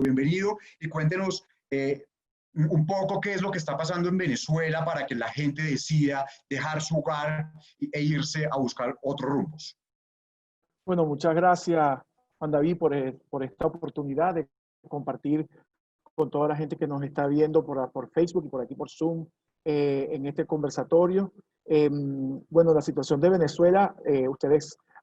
bienvenido y cuéntenos un poco qué es lo que está pasando en Venezuela para que la gente decida dejar su hogar e irse a buscar otros rumbos. Bueno, muchas gracias, Juan David, por esta oportunidad de compartir con toda la gente que nos está viendo por Facebook y por aquí por Zoom en este conversatorio. Bueno, la situación de Venezuela,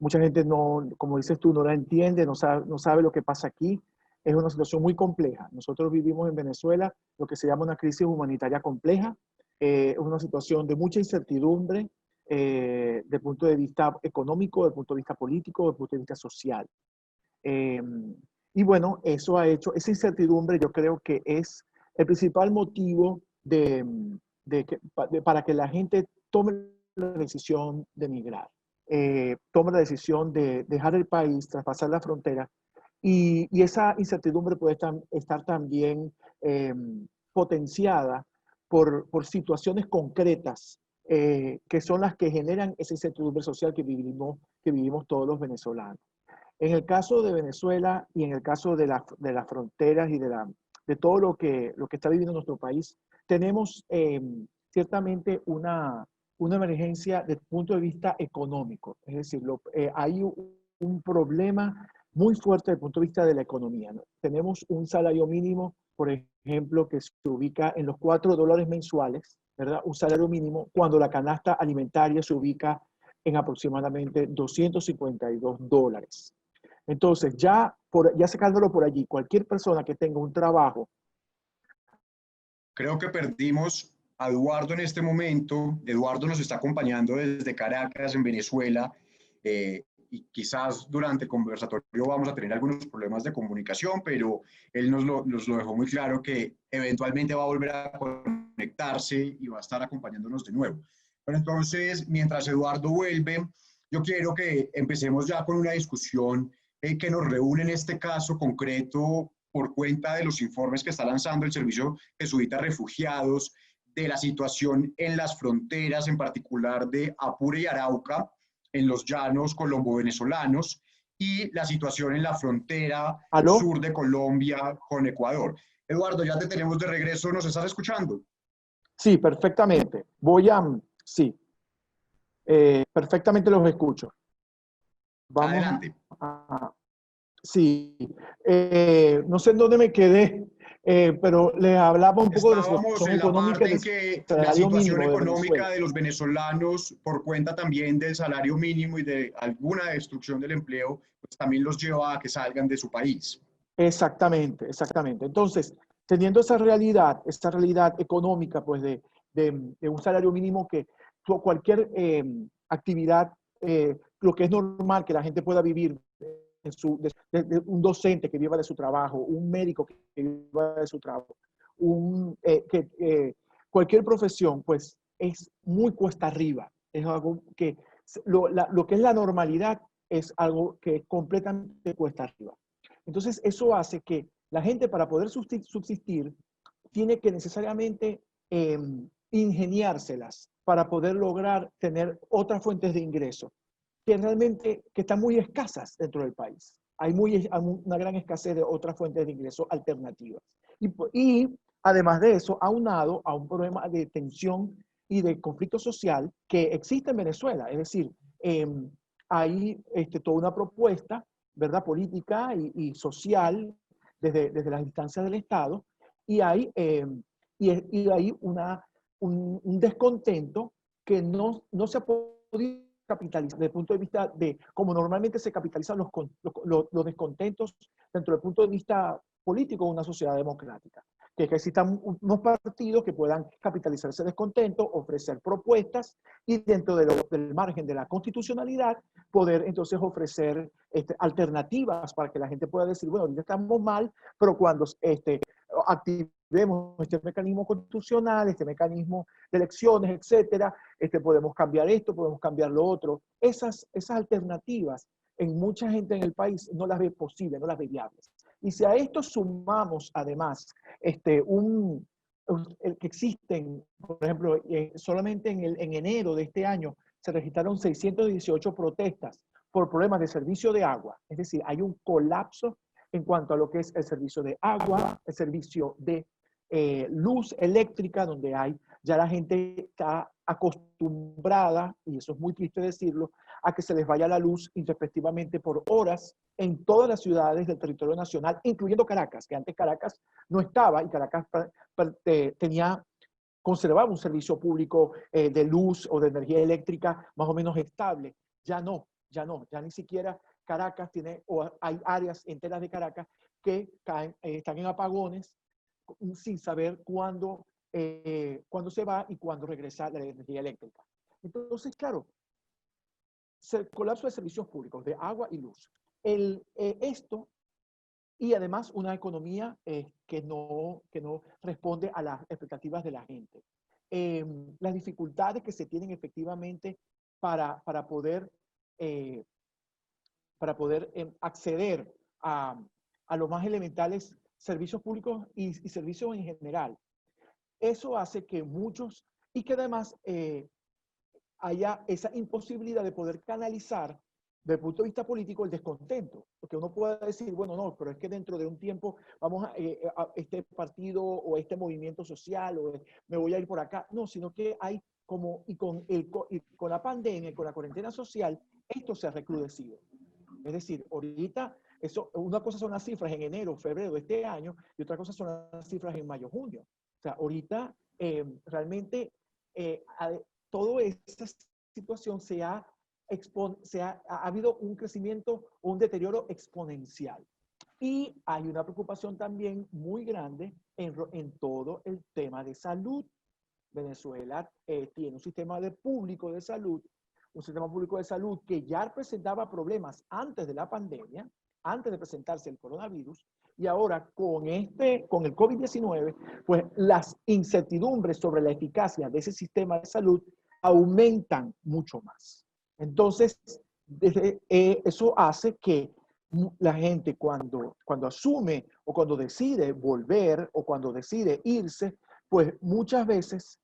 mucha gente no, como dices tú, no la entiende, no sabe lo que pasa aquí. Es una situación muy compleja. Nosotros vivimos en Venezuela lo que se llama una crisis humanitaria compleja. Es una situación de mucha incertidumbre, desde el punto de vista económico, desde el punto de vista político, desde el punto de vista social. Y bueno, eso ha hecho, esa incertidumbre yo creo que es el principal motivo para que la gente tome la decisión de emigrar, tome la decisión de dejar el país, traspasar la frontera. Y esa incertidumbre puede estar también potenciada por situaciones concretas que son las que generan esa incertidumbre social que vivimos todos los venezolanos. En el caso de Venezuela y en el caso de las fronteras y de todo lo que está viviendo nuestro país, tenemos ciertamente una emergencia desde el punto de vista económico. Es decir, hay un problema muy fuerte desde el punto de vista de la economía, ¿no? Tenemos un salario mínimo, por ejemplo, que se ubica en los $4 mensuales, ¿verdad? Un salario mínimo, cuando la canasta alimentaria se ubica en aproximadamente $252. Entonces, ya sacándolo por allí, cualquier persona que tenga un trabajo. Creo que perdimos a Eduardo en este momento. Eduardo nos está acompañando desde Caracas, en Venezuela, y quizás durante el conversatorio vamos a tener algunos problemas de comunicación, pero él nos lo dejó muy claro que eventualmente va a volver a conectarse y va a estar acompañándonos de nuevo. Pero entonces, mientras Eduardo vuelve, yo quiero que empecemos ya con una discusión que nos reúne en este caso concreto por cuenta de los informes que está lanzando el Servicio Jesuita a Refugiados, de la situación en las fronteras, en particular de Apure y Arauca, en los llanos colombo-venezolanos, y la situación en la frontera ¿Aló? sur de Colombia con Ecuador. Eduardo, ya te tenemos de regreso, ¿nos estás escuchando? Sí, perfectamente. Sí, perfectamente los escucho. Vamos Adelante. sí, no sé en dónde me quedé, pero les hablaba un poco de la Estábamos situación en la económica parte del en que la salario situación mínimo de Venezuela. económica de los venezolanos, por cuenta también del salario mínimo y de alguna destrucción del empleo, pues también los lleva a que salgan de su país. Exactamente, exactamente. Entonces, teniendo esa realidad económica, pues de un salario mínimo que cualquier actividad, lo que es normal que la gente pueda vivir de un docente que viva de su trabajo, un médico que viva de su trabajo, cualquier profesión, pues es muy cuesta arriba. Es algo que lo que es la normalidad es algo que es completamente cuesta arriba. Entonces, eso hace que la gente, para poder subsistir, tiene que necesariamente ingeniárselas para poder lograr tener otras fuentes de ingreso que realmente están muy escasas dentro del país. Hay una gran escasez de otras fuentes de ingreso alternativas. Y además de eso, aunado a un problema de tensión y de conflicto social que existe en Venezuela. Es decir, hay toda una propuesta, ¿verdad?, política y social desde las instancias del Estado, y hay un descontento que no se ha podido capitalizar desde el punto de vista de cómo normalmente se capitalizan los descontentos dentro del punto de vista político de una sociedad democrática. Que existan unos partidos que puedan capitalizar ese descontento, ofrecer propuestas y dentro del margen de la constitucionalidad poder entonces ofrecer alternativas para que la gente pueda decir, bueno, ahorita estamos mal, pero cuando activemos este mecanismo constitucional, este mecanismo de elecciones, etcétera, podemos cambiar esto, podemos cambiar lo otro. Esas alternativas en mucha gente en el país no las ve posibles, no las ve viables. Y si a esto sumamos además el que existen, por ejemplo, solamente en enero de este año se registraron 618 protestas por problemas de servicio de agua. Es decir, hay un colapso en cuanto a lo que es el servicio de agua, el servicio de luz eléctrica, donde ya la gente está acostumbrada, y eso es muy triste decirlo, a que se les vaya la luz respectivamente por horas en todas las ciudades del territorio nacional, incluyendo Caracas, que antes Caracas no estaba, y Caracas conservaba un servicio público de luz o de energía eléctrica más o menos estable. Ya no, ya ni siquiera Caracas tiene, o hay áreas enteras de Caracas que están en apagones sin saber cuándo se va y cuándo regresa la energía eléctrica. Entonces, claro, colapso de servicios públicos, de agua y luz. Esto, y además una economía que no responde a las expectativas de la gente. Las dificultades que se tienen efectivamente para poder acceder a los más elementales servicios públicos y servicios en general. Eso hace que muchos, y que además haya esa imposibilidad de poder canalizar desde el punto de vista político el descontento, porque uno puede decir, bueno, no, pero es que dentro de un tiempo vamos a este partido o este movimiento social, o me voy a ir por acá. No, sino que hay como, y con la pandemia, con la cuarentena social, esto se ha recrudecido. Es decir, ahorita, una cosa son las cifras en enero, febrero de este año, y otra cosa son las cifras en mayo, junio. O sea, ahorita realmente toda esta situación ha habido un crecimiento o un deterioro exponencial. Y hay una preocupación también muy grande en todo el tema de salud. Venezuela tiene un sistema público de salud que ya presentaba problemas antes de la pandemia, antes de presentarse el coronavirus, y ahora con el COVID-19, pues las incertidumbres sobre la eficacia de ese sistema de salud aumentan mucho más. Entonces, eso hace que la gente cuando asume o cuando decide volver o cuando decide irse, pues muchas veces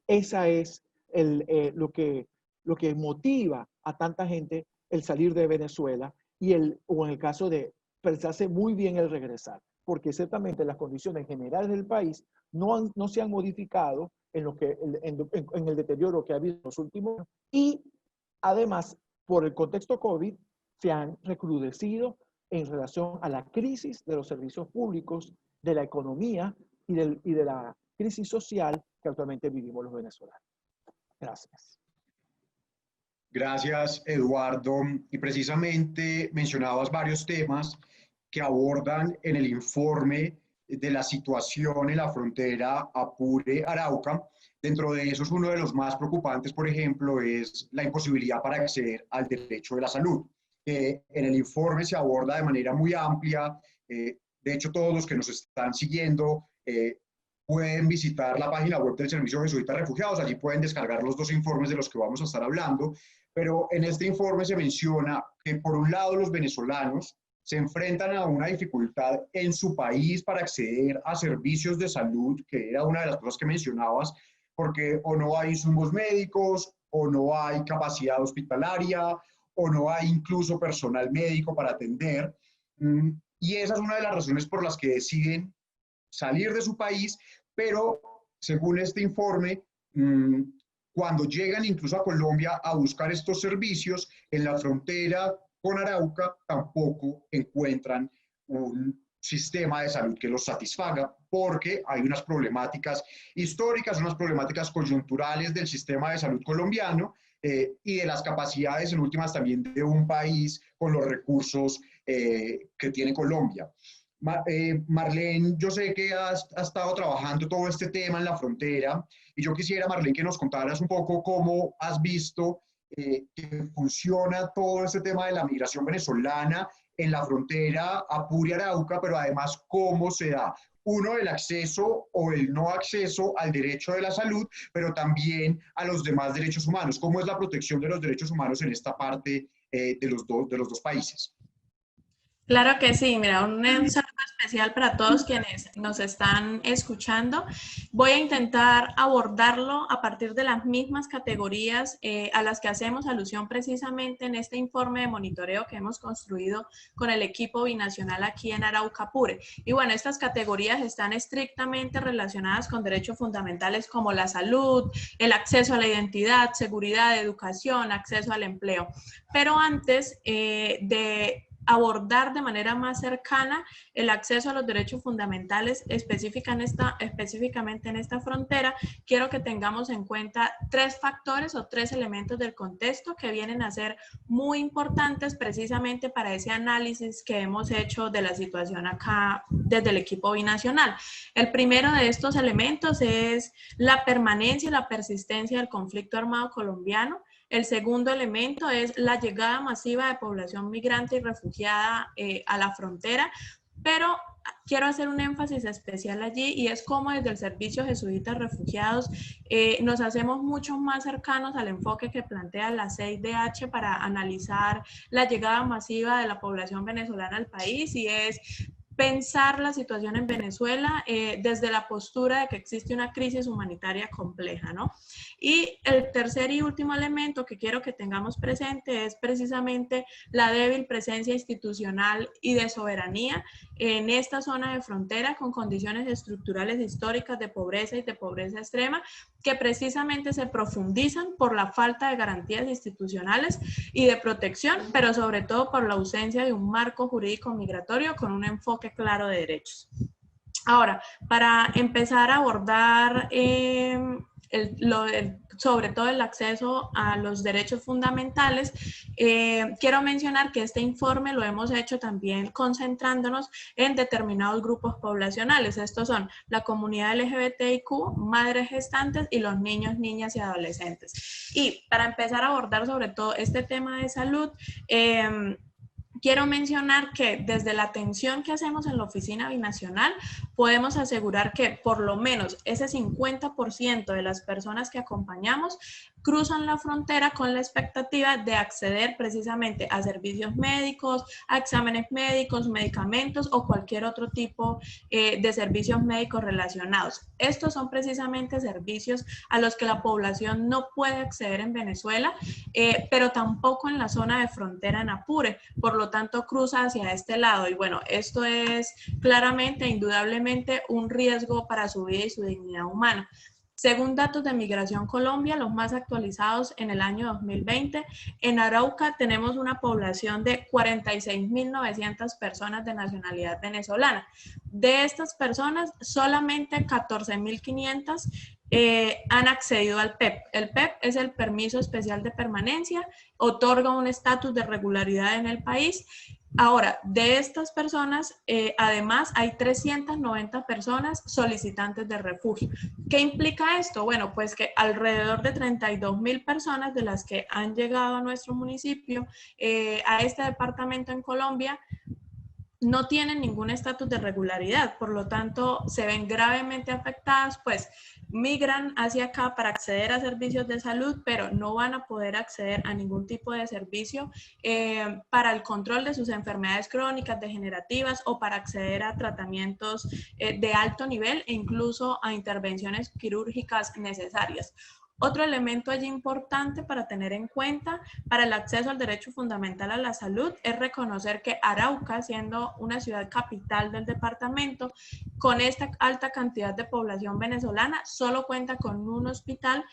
esa es lo que motiva a tanta gente el salir de Venezuela o en el caso de pensarse muy bien el regresar, porque ciertamente las condiciones generales del país no se han modificado en el deterioro que ha habido en los últimos años, y además, por el contexto COVID, se han recrudecido en relación a la crisis de los servicios públicos, de la economía y de la crisis social que actualmente vivimos los venezolanos. Gracias. Gracias, Eduardo. Y precisamente mencionabas varios temas que abordan en el informe de la situación en la frontera Apure-Arauca. Dentro de esos, uno de los más preocupantes, por ejemplo, es la imposibilidad para acceder al derecho de la salud. En el informe se aborda de manera muy amplia. De hecho, todos los que nos están siguiendo pueden visitar la página web del Servicio Jesuita de Refugiados. Allí pueden descargar los dos informes de los que vamos a estar hablando. Pero en este informe se menciona que, por un lado, los venezolanos se enfrentan a una dificultad en su país para acceder a servicios de salud, que era una de las cosas que mencionabas, porque o no hay insumos médicos, o no hay capacidad hospitalaria, o no hay incluso personal médico para atender. Y esa es una de las razones por las que deciden salir de su país, pero según este informe, cuando llegan incluso a Colombia a buscar estos servicios, en la frontera con Arauca tampoco encuentran un sistema de salud que los satisfaga, porque hay unas problemáticas históricas, unas problemáticas coyunturales del sistema de salud colombiano y de las capacidades en últimas también de un país con los recursos que tiene Colombia. Marlene, yo sé que has estado trabajando todo este tema en la frontera y yo quisiera, Marlene, que nos contaras un poco cómo has visto que funciona todo este tema de la migración venezolana en la frontera Apure-Arauca, pero además cómo se da, uno, el acceso o el no acceso al derecho de la salud, pero también a los demás derechos humanos. ¿Cómo es la protección de los derechos humanos en esta parte de los dos países? Claro que sí, mira, un saludo especial para todos quienes nos están escuchando. Voy a intentar abordarlo a partir de las mismas categorías a las que hacemos alusión precisamente en este informe de monitoreo que hemos construido con el equipo binacional aquí en Arauca Apure. Y bueno, estas categorías están estrictamente relacionadas con derechos fundamentales como la salud, el acceso a la identidad, seguridad, educación, acceso al empleo. Pero antes de abordar de manera más cercana el acceso a los derechos fundamentales específicamente en esta frontera, quiero que tengamos en cuenta tres factores o tres elementos del contexto que vienen a ser muy importantes precisamente para ese análisis que hemos hecho de la situación acá desde el equipo binacional. El primero de estos elementos es la permanencia y la persistencia del conflicto armado colombiano. El segundo elemento es la llegada masiva de población migrante y refugiada a la frontera, pero quiero hacer un énfasis especial allí y es cómo desde el Servicio Jesuita de Refugiados nos hacemos mucho más cercanos al enfoque que plantea la CIDH para analizar la llegada masiva de la población venezolana al país, y es pensar la situación en Venezuela desde la postura de que existe una crisis humanitaria compleja, ¿no? Y el tercer y último elemento que quiero que tengamos presente es precisamente la débil presencia institucional y de soberanía en esta zona de frontera con condiciones estructurales históricas de pobreza y de pobreza extrema que precisamente se profundizan por la falta de garantías institucionales y de protección, pero sobre todo por la ausencia de un marco jurídico migratorio con un enfoque claro de derechos. Ahora, para empezar a abordar sobre todo el acceso a los derechos fundamentales, quiero mencionar que este informe lo hemos hecho también concentrándonos en determinados grupos poblacionales. Estos son la comunidad LGBTIQ, madres gestantes y los niños, niñas y adolescentes. Y para empezar a abordar sobre todo este tema de salud, quiero mencionar que desde la atención que hacemos en la oficina binacional podemos asegurar que por lo menos ese 50% de las personas que acompañamos cruzan la frontera con la expectativa de acceder precisamente a servicios médicos, a exámenes médicos, medicamentos o cualquier otro tipo de servicios médicos relacionados. Estos son precisamente servicios a los que la población no puede acceder en Venezuela, pero tampoco en la zona de frontera en Apure. Por lo tanto, cruza hacia este lado. Y bueno, esto es claramente, indudablemente, un riesgo para su vida y su dignidad humana. Según datos de Migración Colombia, los más actualizados en el año 2020, en Arauca tenemos una población de 46.900 personas de nacionalidad venezolana. De estas personas, solamente 14.500 han accedido al PEP. El PEP es el Permiso Especial de Permanencia, otorga un estatus de regularidad en el país. Ahora, de estas personas, además, hay 390 personas solicitantes de refugio. ¿Qué implica esto? Bueno, pues que alrededor de 32.000 personas de las que han llegado a nuestro municipio, a este departamento en Colombia, no tienen ningún estatus de regularidad, por lo tanto se ven gravemente afectadas, pues migran hacia acá para acceder a servicios de salud, pero no van a poder acceder a ningún tipo de servicio para el control de sus enfermedades crónicas, degenerativas o para acceder a tratamientos de alto nivel e incluso a intervenciones quirúrgicas necesarias. Otro elemento allí importante para tener en cuenta para el acceso al derecho fundamental a la salud es reconocer que Arauca, siendo una ciudad capital del departamento, con esta alta cantidad de población venezolana, solo cuenta con un hospital.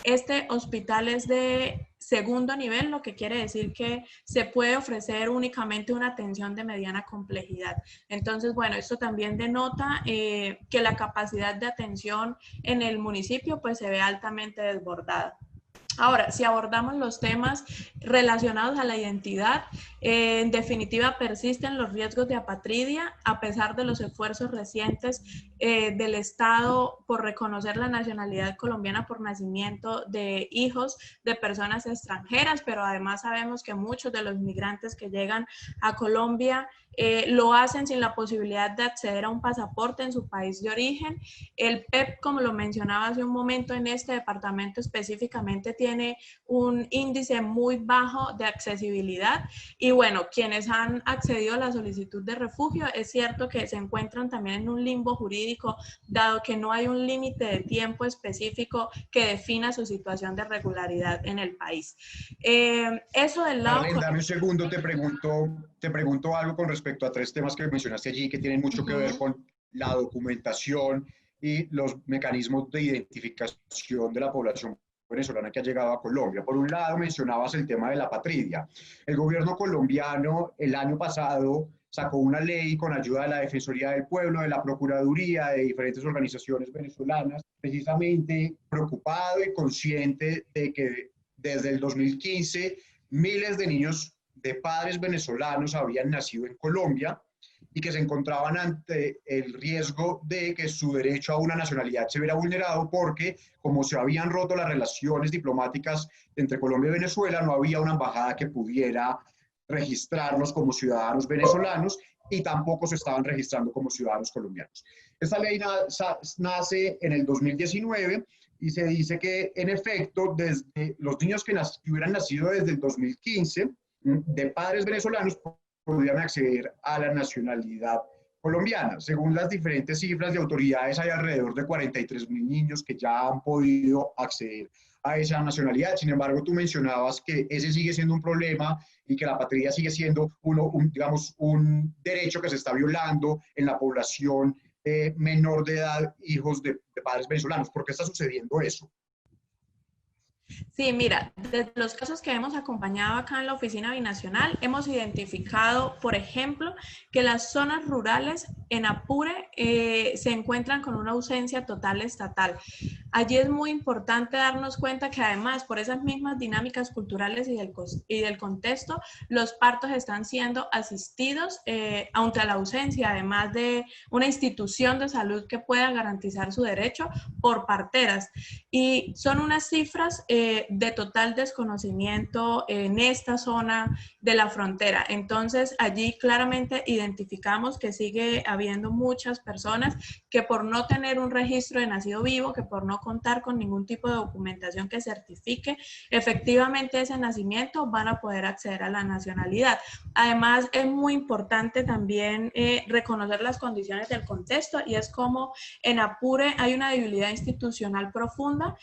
Este hospital es de segundo nivel, lo que quiere decir que se puede ofrecer únicamente una atención de mediana complejidad. Entonces, bueno, esto también denota que la capacidad de atención en el municipio pues se ve altamente desbordada. Ahora, si abordamos los temas relacionados a la identidad, en definitiva persisten los riesgos de apatridia a pesar de los esfuerzos recientes del Estado por reconocer la nacionalidad colombiana por nacimiento de hijos de personas extranjeras, pero además sabemos que muchos de los migrantes que llegan a Colombia lo hacen sin la posibilidad de acceder a un pasaporte en su país de origen. El PEP, como lo mencionaba hace un momento, en este departamento específicamente tiene un índice muy bajo de accesibilidad. Y bueno, quienes han accedido a la solicitud de refugio, es cierto que se encuentran también en un limbo jurídico, dado que no hay un límite de tiempo específico que defina su situación de regularidad en el país. Eso del lado... Marlene, dame un segundo, te pregunto algo con respecto a tres temas que mencionaste allí que tienen mucho que ver con la documentación y los mecanismos de identificación de la población venezolana que ha llegado a Colombia. Por un lado, mencionabas el tema de la patria. El gobierno colombiano el año pasado sacó una ley con ayuda de la Defensoría del Pueblo, de la Procuraduría, de diferentes organizaciones venezolanas, precisamente preocupado y consciente de que desde el 2015 miles de niños de padres venezolanos habían nacido en Colombia y que se encontraban ante el riesgo de que su derecho a una nacionalidad se viera vulnerado porque, como se habían roto las relaciones diplomáticas entre Colombia y Venezuela, no había una embajada que pudiera registrarlos como ciudadanos venezolanos y tampoco se estaban registrando como ciudadanos colombianos. Esta ley nace en el 2019 y se dice que, en efecto, desde los niños que hubieran nacido desde el 2015 de padres venezolanos podrían acceder a la nacionalidad colombiana. Según las diferentes cifras de autoridades, hay alrededor de 43.000 niños que ya han podido acceder a esa nacionalidad. Sin embargo, tú mencionabas que ese sigue siendo un problema y que la patria sigue siendo digamos, un derecho que se está violando en la población menor de edad, hijos de padres venezolanos. ¿Por qué está sucediendo eso? Sí, mira, de los casos que hemos acompañado acá en la Oficina Binacional, hemos identificado, por ejemplo, que las zonas rurales en Apure se encuentran con una ausencia total estatal. Allí es muy importante darnos cuenta que además, por esas mismas dinámicas culturales y del contexto, los partos están siendo asistidos ante la ausencia, además de una institución de salud que pueda garantizar su derecho, por parteras. Y son unas cifras de total desconocimiento en esta zona de la frontera. Entonces, allí claramente identificamos que sigue habiendo muchas personas que, por no tener un registro de nacido vivo, que por no contar con ningún tipo de documentación que certifique efectivamente ese nacimiento, van a poder acceder a la nacionalidad. Además, es muy importante también reconocer las condiciones del contexto, y es como en Apure hay una debilidad institucional profunda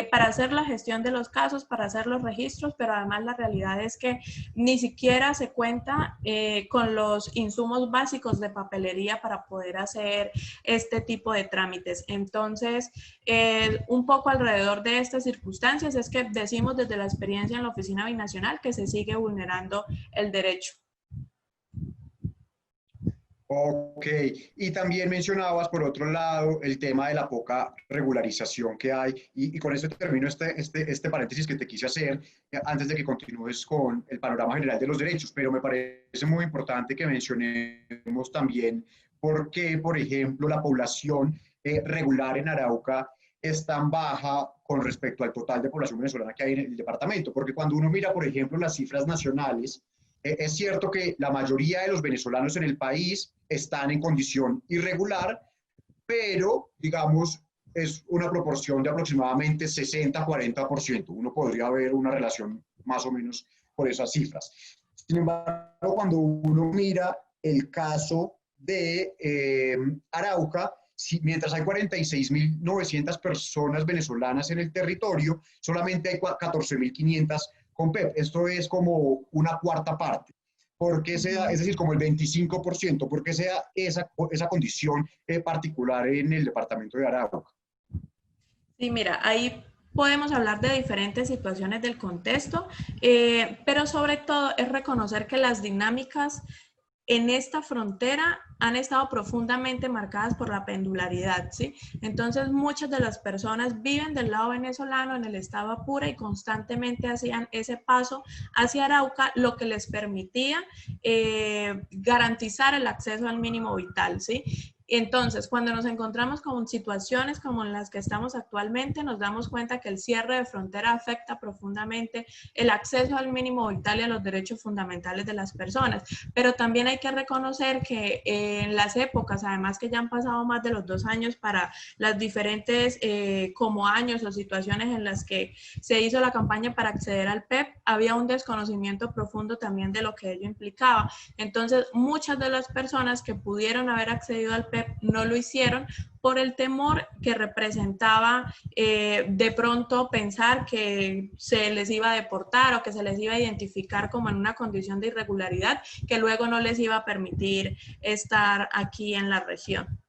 para hacer la gestión de los casos, para hacer los registros, pero además la realidad es que ni siquiera se cuenta con los insumos básicos de papelería para poder hacer este tipo de trámites. Entonces, un poco alrededor de estas circunstancias es que decimos desde la experiencia en la Oficina Binacional que se sigue vulnerando el derecho. Ok, y también mencionabas, por otro lado, el tema de la poca regularización que hay, y con esto termino este paréntesis que te quise hacer antes de que continúes con el panorama general de los derechos, pero me parece muy importante que mencionemos también por qué, por ejemplo, la población regular en Arauca es tan baja con respecto al total de población venezolana que hay en el departamento, porque cuando uno mira, por ejemplo, las cifras nacionales, es cierto que la mayoría de los venezolanos en el país están en condición irregular, pero, digamos, es una proporción de aproximadamente 60-40%. Uno podría ver una relación más o menos por esas cifras. Sin embargo, cuando uno mira el caso de Arauca, mientras hay 46.900 personas venezolanas en el territorio, solamente hay 14.500 con PEP. Esto es como una cuarta parte. ¿Por qué se da? Es decir, como el 25%. ¿Por qué se da esa condición particular en el departamento de Arauca? Sí, mira, ahí podemos hablar de diferentes situaciones del contexto, pero sobre todo es reconocer que las dinámicas en esta frontera han estado profundamente marcadas por la pendularidad, ¿sí? Entonces, muchas de las personas viven del lado venezolano en el estado Apure y constantemente hacían ese paso hacia Arauca, lo que les permitía garantizar el acceso al mínimo vital, ¿sí? Entonces, cuando nos encontramos con situaciones como en las que estamos actualmente, nos damos cuenta que el cierre de frontera afecta profundamente el acceso al mínimo vital y a los derechos fundamentales de las personas. Pero también hay que reconocer que en las épocas, además que ya han pasado más de los 2 años para las diferentes como años o situaciones en las que se hizo la campaña para acceder al PEP, había un desconocimiento profundo también de lo que ello implicaba. Entonces, muchas de las personas que pudieron haber accedido al PEP no lo hicieron por el temor que representaba de pronto pensar que se les iba a deportar o que se les iba a identificar como en una condición de irregularidad que luego no les iba a permitir estar aquí en la región.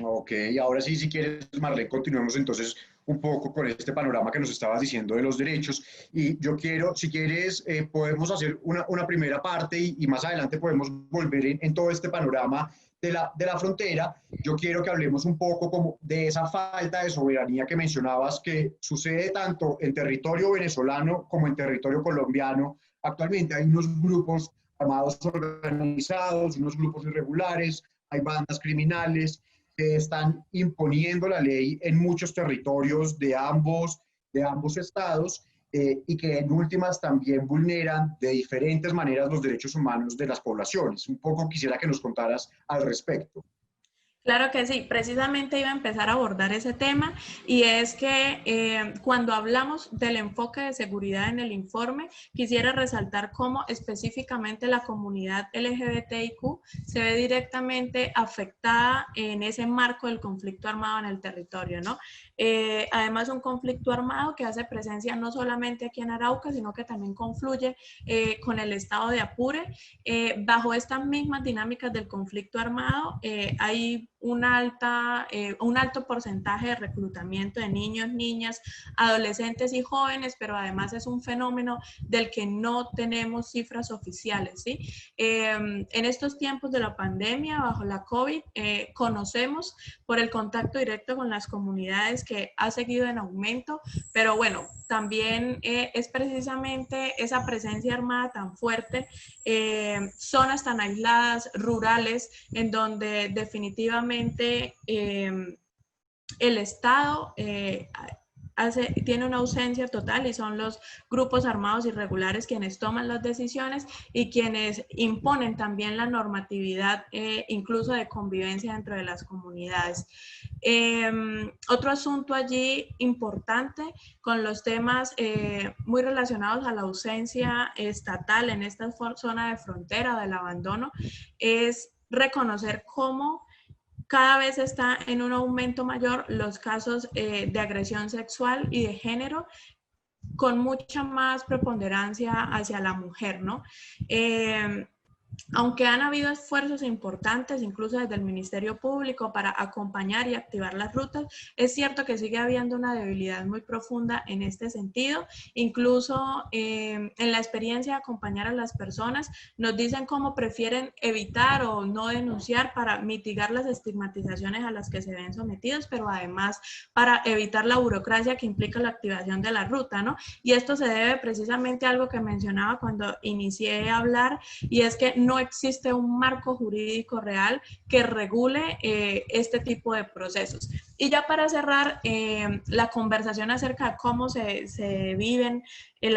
Ok, ahora sí, si quieres, Marlene, continuemos entonces un poco con este panorama que nos estabas diciendo de los derechos. Y yo quiero, si quieres, podemos hacer una primera parte y más adelante podemos volver en todo este panorama de la frontera. Yo quiero que hablemos un poco como de esa falta de soberanía que mencionabas que sucede tanto en territorio venezolano como en territorio colombiano. Actualmente hay unos grupos armados organizados, unos grupos irregulares, hay bandas criminales que están imponiendo la ley en muchos territorios de ambos estados y que en últimas también vulneran de diferentes maneras los derechos humanos de las poblaciones. Un poco quisiera que nos contaras al respecto. Claro que sí, precisamente iba a empezar a abordar ese tema y es que cuando hablamos del enfoque de seguridad en el informe, quisiera resaltar cómo específicamente la comunidad LGBTIQ se ve directamente afectada en ese marco del conflicto armado en el territorio, ¿no? Además, un conflicto armado que hace presencia no solamente aquí en Arauca, sino que también confluye con el estado de Apure. Bajo estas mismas dinámicas del conflicto armado, hay un alto porcentaje de reclutamiento de niños, niñas, adolescentes y jóvenes, pero además es un fenómeno del que no tenemos cifras oficiales, ¿sí? En estos tiempos de la pandemia, bajo la COVID, conocemos por el contacto directo con las comunidades que ha seguido en aumento, pero bueno, también es precisamente esa presencia armada tan fuerte, zonas tan aisladas, rurales, en donde definitivamente el Estado tiene una ausencia total y son los grupos armados irregulares quienes toman las decisiones y quienes imponen también la normatividad, incluso de convivencia dentro de las comunidades. Otro asunto allí importante con los temas muy relacionados a la ausencia estatal en esta zona de frontera del abandono es reconocer cómo cada vez está en un aumento mayor los casos de agresión sexual y de género con mucha más preponderancia hacia la mujer, ¿no? Aunque han habido esfuerzos importantes, incluso desde el Ministerio Público, para acompañar y activar las rutas, es cierto que sigue habiendo una debilidad muy profunda en este sentido. Incluso en la experiencia de acompañar a las personas, nos dicen cómo prefieren evitar o no denunciar para mitigar las estigmatizaciones a las que se ven sometidos, pero además para evitar la burocracia que implica la activación de la ruta, ¿no? Y esto se debe precisamente a algo que mencionaba cuando inicié a hablar, y es que no existe un marco jurídico real que regule este tipo de procesos. Y ya para cerrar la conversación acerca de cómo se vive el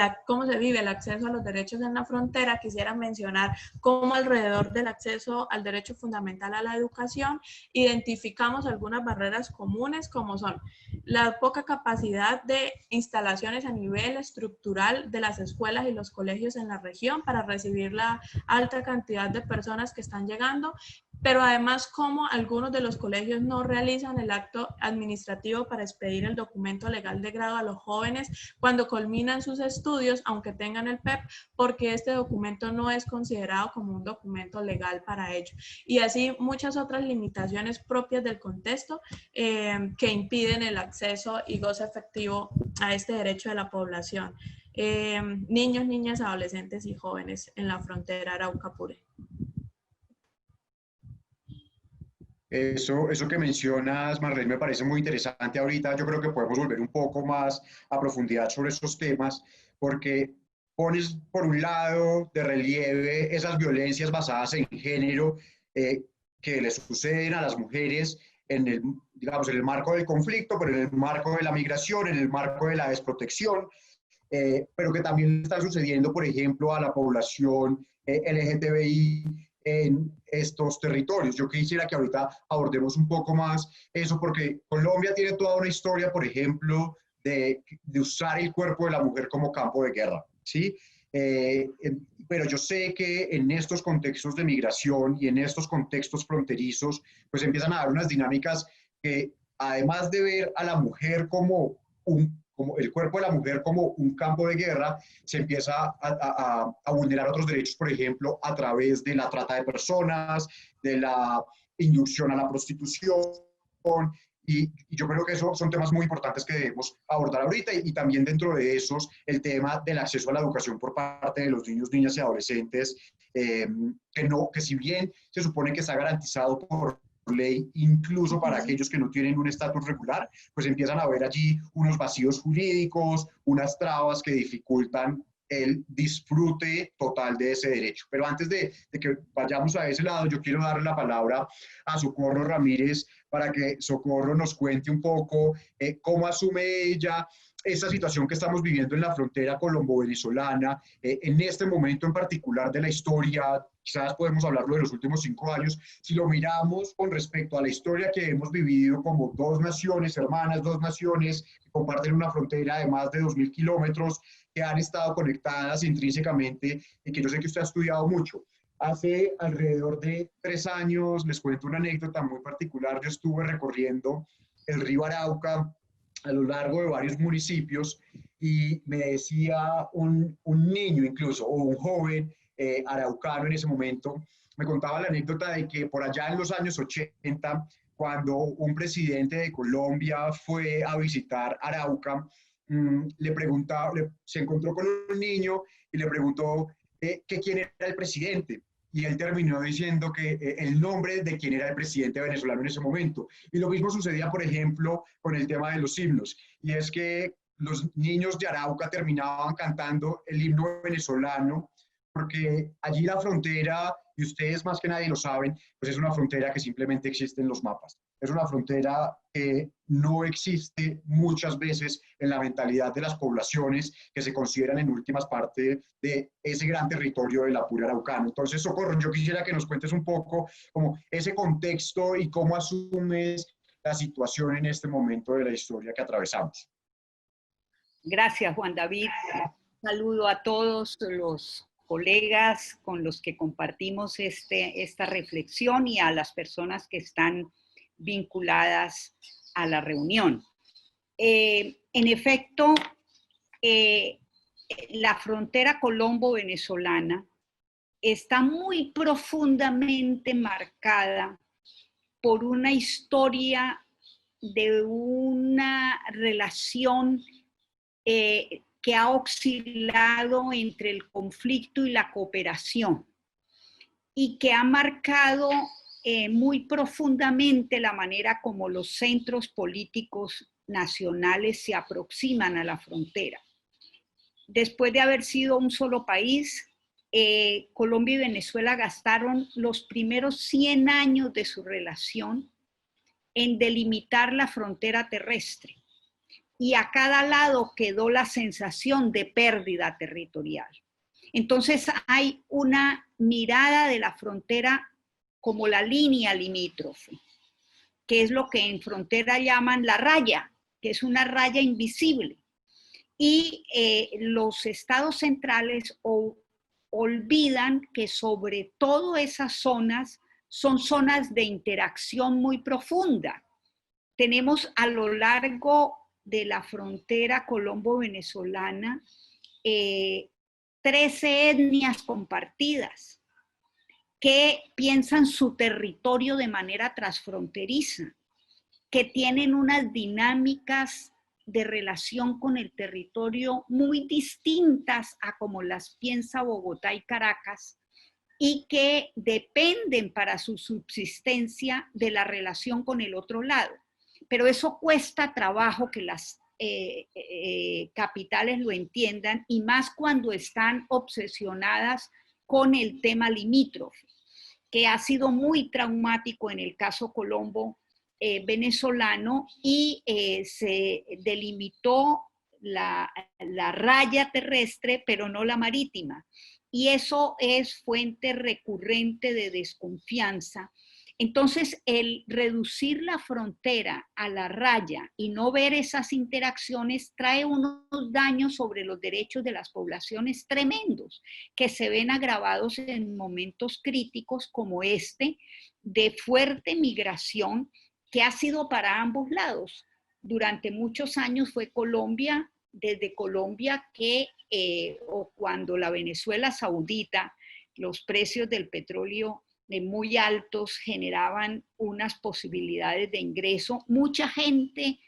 acceso a los derechos en la frontera, quisiera mencionar cómo alrededor del acceso al derecho fundamental a la educación identificamos algunas barreras comunes, como son la poca capacidad de instalaciones a nivel estructural de las escuelas y los colegios en la región para recibir la alta cantidad de personas que están llegando, pero además cómo algunos de los colegios no realizan el acto administrativo para expedir el documento legal de grado a los jóvenes cuando culminan sus estudios, aunque tengan el PEP, porque este documento no es considerado como un documento legal para ello. Y así muchas otras limitaciones propias del contexto que impiden el acceso y goce efectivo a este derecho de la población. Niños, niñas, adolescentes y jóvenes en la frontera Arauca-Apure. Eso que mencionas, Marlene, me parece muy interesante. Ahorita yo creo que podemos volver un poco más a profundidad sobre esos temas, porque pones por un lado de relieve esas violencias basadas en género que le suceden a las mujeres en el, digamos, en el marco del conflicto, pero en el marco de la migración, en el marco de la desprotección, pero que también está sucediendo, por ejemplo, a la población LGTBI en estos territorios. Yo quisiera que ahorita abordemos un poco más eso, porque Colombia tiene toda una historia, por ejemplo, de usar el cuerpo de la mujer como campo de guerra, ¿sí? Pero yo sé que en estos contextos de migración y en estos contextos fronterizos, pues empiezan a dar unas dinámicas que, además de ver a la mujer como como el cuerpo de la mujer como un campo de guerra, se empieza a vulnerar otros derechos, por ejemplo, a través de la trata de personas, de la inducción a la prostitución, y yo creo que esos son temas muy importantes que debemos abordar ahorita, y también dentro de esos el tema del acceso a la educación por parte de los niños, niñas y adolescentes, que si bien se supone que está garantizado por ley, incluso para aquellos que no tienen un estatus regular, pues empiezan a haber allí unos vacíos jurídicos, unas trabas que dificultan el disfrute total de ese derecho. Pero antes de que vayamos a ese lado, yo quiero darle la palabra a Socorro Ramírez para que Socorro nos cuente un poco cómo asume ella esta situación que estamos viviendo en la frontera colombo-venezolana, en este momento en particular de la historia. Quizás podemos hablarlo de los últimos 5 años, si lo miramos con respecto a la historia que hemos vivido como dos naciones hermanas, dos naciones que comparten una frontera de más de 2.000 kilómetros, que han estado conectadas intrínsecamente y que yo sé que usted ha estudiado mucho. Hace alrededor de 3 años, les cuento una anécdota muy particular, yo estuve recorriendo el río Arauca a lo largo de varios municipios, y me decía un niño incluso, o un joven araucano en ese momento, me contaba la anécdota de que por allá en los años 80, cuando un presidente de Colombia fue a visitar Arauca, le preguntaba, se encontró con un niño y le preguntó que quién era el presidente. Y él terminó diciendo que el nombre de quién era el presidente venezolano en ese momento. Y lo mismo sucedía, por ejemplo, con el tema de los himnos. Y es que los niños de Arauca terminaban cantando el himno venezolano, porque allí la frontera, y ustedes más que nadie lo saben, pues es una frontera que simplemente existe en los mapas. Es una frontera que no existe muchas veces en la mentalidad de las poblaciones que se consideran en últimas partes de ese gran territorio del Apure araucano. Entonces, Socorro, yo quisiera que nos cuentes un poco como ese contexto y cómo asumes la situación en este momento de la historia que atravesamos. Gracias, Juan David. Saludo a todos los colegas con los que compartimos esta reflexión y a las personas que están vinculadas a la reunión. En efecto, la frontera colombo-venezolana está muy profundamente marcada por una historia de una relación que ha oscilado entre el conflicto y la cooperación, y que ha marcado muy profundamente la manera como los centros políticos nacionales se aproximan a la frontera. Después de haber sido un solo país, Colombia y Venezuela gastaron los primeros 100 años de su relación en delimitar la frontera terrestre, y a cada lado quedó la sensación de pérdida territorial. Entonces hay una mirada de la frontera como la línea limítrofe, que es lo que en frontera llaman la raya, que es una raya invisible. Y los estados centrales olvidan que sobre todo esas zonas son zonas de interacción muy profunda. Tenemos a lo largo de la frontera colombo-venezolana 13 etnias compartidas que piensan su territorio de manera transfronteriza, que tienen unas dinámicas de relación con el territorio muy distintas a como las piensa Bogotá y Caracas, y que dependen para su subsistencia de la relación con el otro lado. Pero eso cuesta trabajo que las capitales lo entiendan, y más cuando están obsesionadas con el tema limítrofe. que ha sido muy traumático en el caso Colombo venezolano, y se delimitó la raya terrestre, pero no la marítima. Y eso es fuente recurrente de desconfianza. Entonces, el reducir la frontera a la raya y no ver esas interacciones trae unos daños sobre los derechos de las poblaciones tremendos, que se ven agravados en momentos críticos como este, de fuerte migración que ha sido para ambos lados. Durante muchos años fue Colombia, desde Colombia que, o cuando la Venezuela saudita, los precios del petróleo muy altos generaban unas posibilidades de ingreso. Mucha gente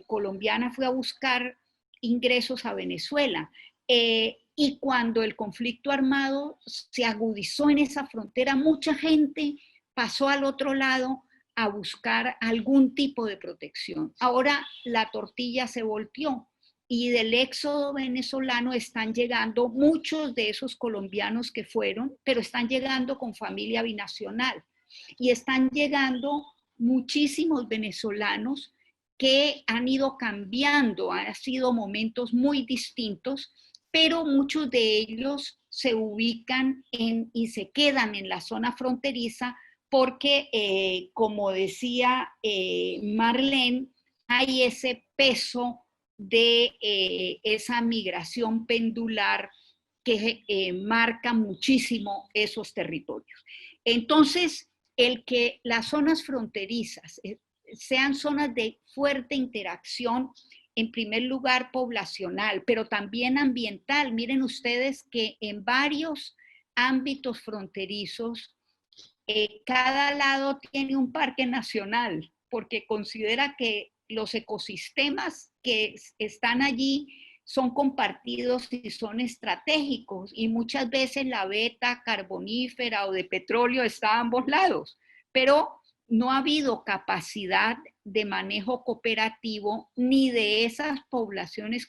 colombiana fue a buscar ingresos a Venezuela. Y cuando el conflicto armado se agudizó en esa frontera, mucha gente pasó al otro lado a buscar algún tipo de protección. Ahora la tortilla se volteó y del éxodo venezolano están llegando muchos de esos colombianos que fueron, pero están llegando con familia binacional. Y están llegando muchísimos venezolanos que han ido cambiando, han sido momentos muy distintos, pero muchos de ellos se ubican y se quedan en la zona fronteriza porque, como decía Marlene, hay ese peso de esa migración pendular que marca muchísimo esos territorios. Entonces, el que las zonas fronterizas sean zonas de fuerte interacción, en primer lugar poblacional, pero también ambiental. Miren ustedes que en varios ámbitos fronterizos, cada lado tiene un parque nacional, porque considera que los ecosistemas que están allí son compartidos y son estratégicos, y muchas veces la veta carbonífera o de petróleo está a ambos lados, pero no ha habido capacidad de manejo cooperativo ni de esas poblaciones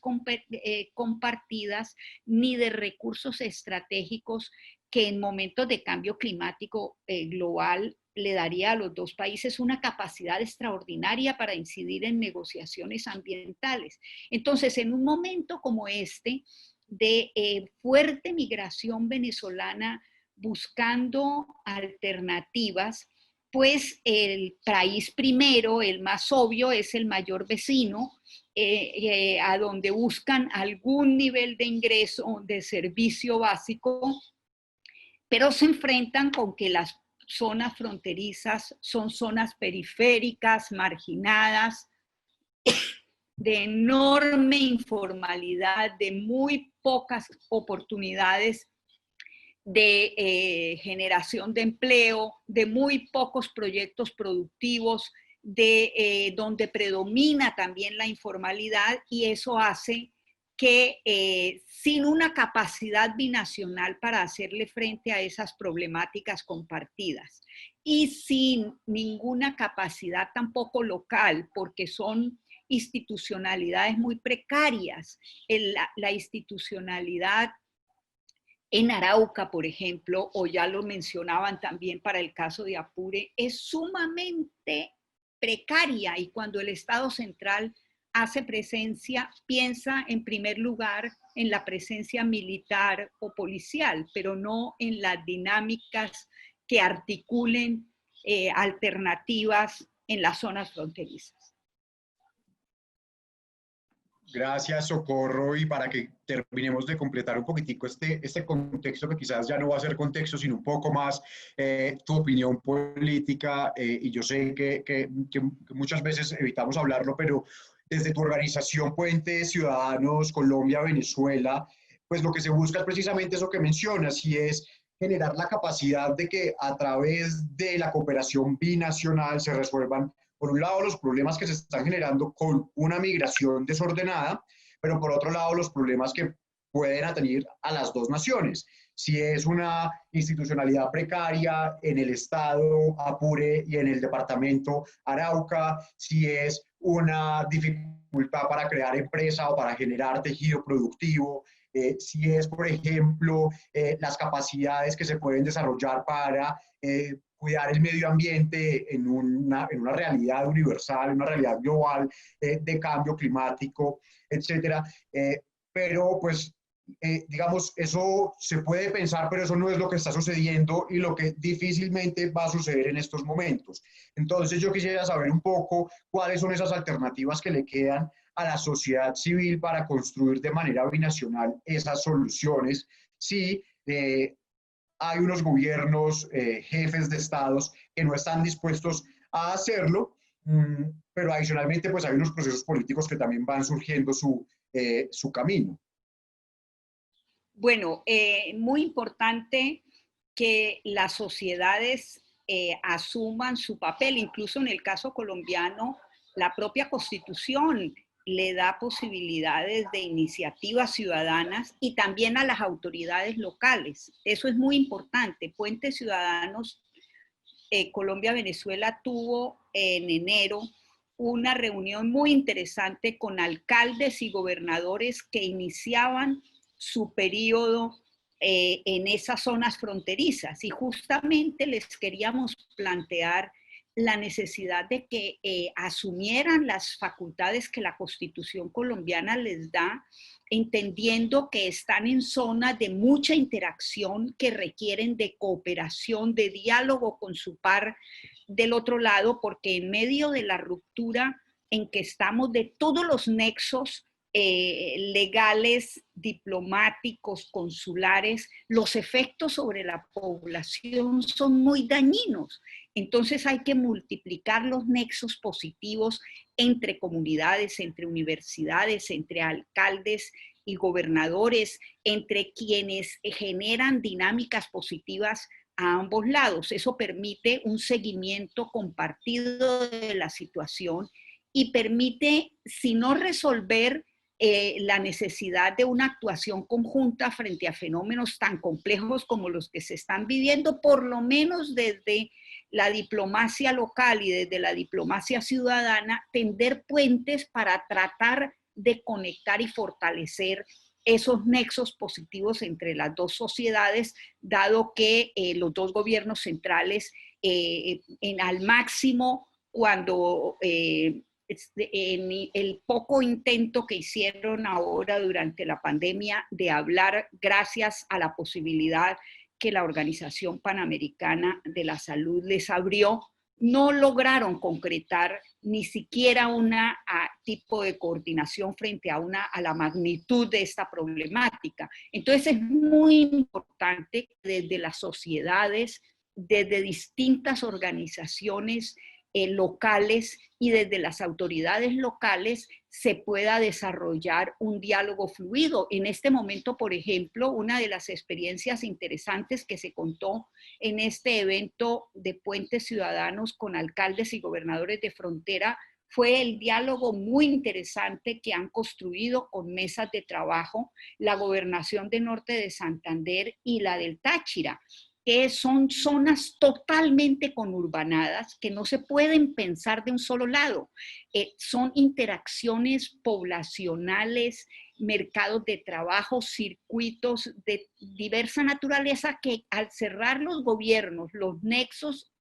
compartidas, ni de recursos estratégicos que en momentos de cambio climático global le daría a los dos países una capacidad extraordinaria para incidir en negociaciones ambientales. Entonces, en un momento como este, de fuerte migración venezolana buscando alternativas, pues el país primero, el más obvio, es el mayor vecino, a donde buscan algún nivel de ingreso, de servicio básico, pero se enfrentan con que las zonas fronterizas son zonas periféricas, marginadas, de enorme informalidad, de muy pocas oportunidades de generación de empleo, de muy pocos proyectos productivos, donde predomina también la informalidad, y eso hace que sin una capacidad binacional para hacerle frente a esas problemáticas compartidas y sin ninguna capacidad tampoco local, porque son institucionalidades muy precarias. La institucionalidad en Arauca, por ejemplo, o ya lo mencionaban también para el caso de Apure, es sumamente precaria, y cuando el Estado central hace presencia, piensa en primer lugar en la presencia militar o policial, pero no en las dinámicas que articulen alternativas en las zonas fronterizas. Gracias, Socorro, y para que terminemos de completar un poquitico este contexto, que quizás ya no va a ser contexto, sino un poco más tu opinión política, y yo sé que muchas veces evitamos hablarlo, pero desde tu organización Puente Ciudadanos Colombia-Venezuela, pues lo que se busca es precisamente eso que mencionas, y es generar la capacidad de que a través de la cooperación binacional se resuelvan, por un lado, los problemas que se están generando con una migración desordenada, pero por otro lado, los problemas que pueden atañir a las dos naciones. Si es una institucionalidad precaria en el estado Apure y en el departamento Arauca, si es una dificultad para crear empresa o para generar tejido productivo si es, por ejemplo, las capacidades que se pueden desarrollar para cuidar el medio ambiente en una realidad universal, en una realidad global de cambio climático, etcétera. Pero pues, digamos, eso se puede pensar, pero eso no es lo que está sucediendo y lo que difícilmente va a suceder en estos momentos. Entonces yo quisiera saber un poco cuáles son esas alternativas que le quedan a la sociedad civil para construir de manera binacional esas soluciones, si hay unos gobiernos, jefes de estados que no están dispuestos a hacerlo, pero adicionalmente pues hay unos procesos políticos que también van surgiendo su camino. Bueno, muy importante que las sociedades asuman su papel, incluso en el caso colombiano, la propia Constitución le da posibilidades de iniciativas ciudadanas y también a las autoridades locales. Eso es muy importante. Puentes Ciudadanos, Colombia-Venezuela tuvo en enero una reunión muy interesante con alcaldes y gobernadores que iniciaban su periodo en esas zonas fronterizas y justamente les queríamos plantear la necesidad de que asumieran las facultades que la Constitución colombiana les da, entendiendo que están en zonas de mucha interacción que requieren de cooperación, de diálogo con su par del otro lado, porque en medio de la ruptura en que estamos de todos los nexos legales, diplomáticos, consulares, los efectos sobre la población son muy dañinos. Entonces hay que multiplicar los nexos positivos entre comunidades, entre universidades, entre alcaldes y gobernadores, entre quienes generan dinámicas positivas a ambos lados. Eso permite un seguimiento compartido de la situación y permite, si no resolver la necesidad de una actuación conjunta frente a fenómenos tan complejos como los que se están viviendo, por lo menos desde la diplomacia local y desde la diplomacia ciudadana, tender puentes para tratar de conectar y fortalecer esos nexos positivos entre las dos sociedades, dado que los dos gobiernos centrales al máximo cuando en el poco intento que hicieron ahora durante la pandemia de hablar gracias a la posibilidad que la Organización Panamericana de la Salud les abrió, no lograron concretar ni siquiera un tipo de coordinación frente a la magnitud de esta problemática. Entonces es muy importante desde las sociedades, desde distintas organizaciones locales y desde las autoridades locales se pueda desarrollar un diálogo fluido. En este momento, por ejemplo, una de las experiencias interesantes que se contó en este evento de Puentes Ciudadanos con alcaldes y gobernadores de frontera fue el diálogo muy interesante que han construido con mesas de trabajo la Gobernación de Norte de Santander y la del Táchira, que son zonas totalmente conurbanadas, que no se pueden pensar de un solo lado. Son interacciones poblacionales, mercados de trabajo, circuitos de diversa naturaleza que al cerrar los gobiernos, los nexos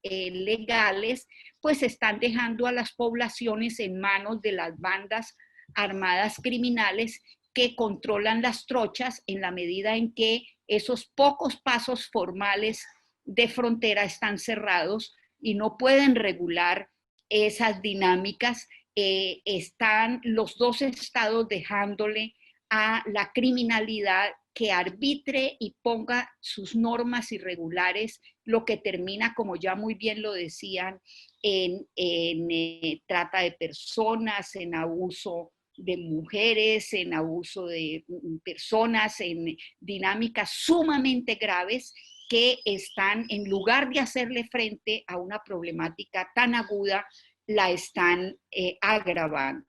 legales, pues están dejando a las poblaciones en manos de las bandas armadas criminales que controlan las trochas en la medida en que esos pocos pasos formales de frontera están cerrados y no pueden regular esas dinámicas. Están los dos estados dejándole a la criminalidad que arbitre y ponga sus normas irregulares, lo que termina, como ya muy bien lo decían, en trata de personas, en abuso de mujeres, en abuso de personas, en dinámicas sumamente graves que están, en lugar de hacerle frente a una problemática tan aguda, la están agravando.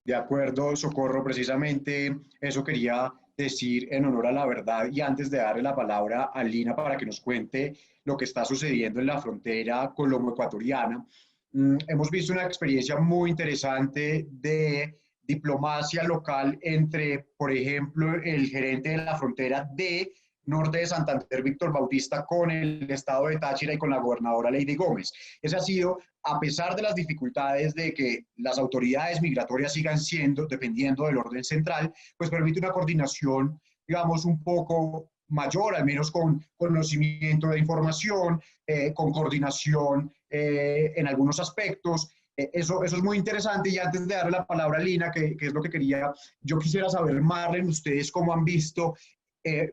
De acuerdo, Socorro, precisamente eso quería decir en honor a la verdad y antes de darle la palabra a Lina para que nos cuente lo que está sucediendo en la frontera colombo-ecuatoriana. Hemos visto una experiencia muy interesante de diplomacia local entre, por ejemplo, el gerente de la frontera de norte de Santander, Víctor Bautista, con el estado de Táchira y con la gobernadora Lady Gómez. Ese ha sido, a pesar de las dificultades de que las autoridades migratorias sigan siendo, dependiendo del orden central, pues permite una coordinación, digamos, un poco mayor, al menos con conocimiento de información, con coordinación en algunos aspectos. Eso es muy interesante. Y antes de darle la palabra a Lina, que es lo que quería, yo quisiera saber, Marlen, ustedes cómo han visto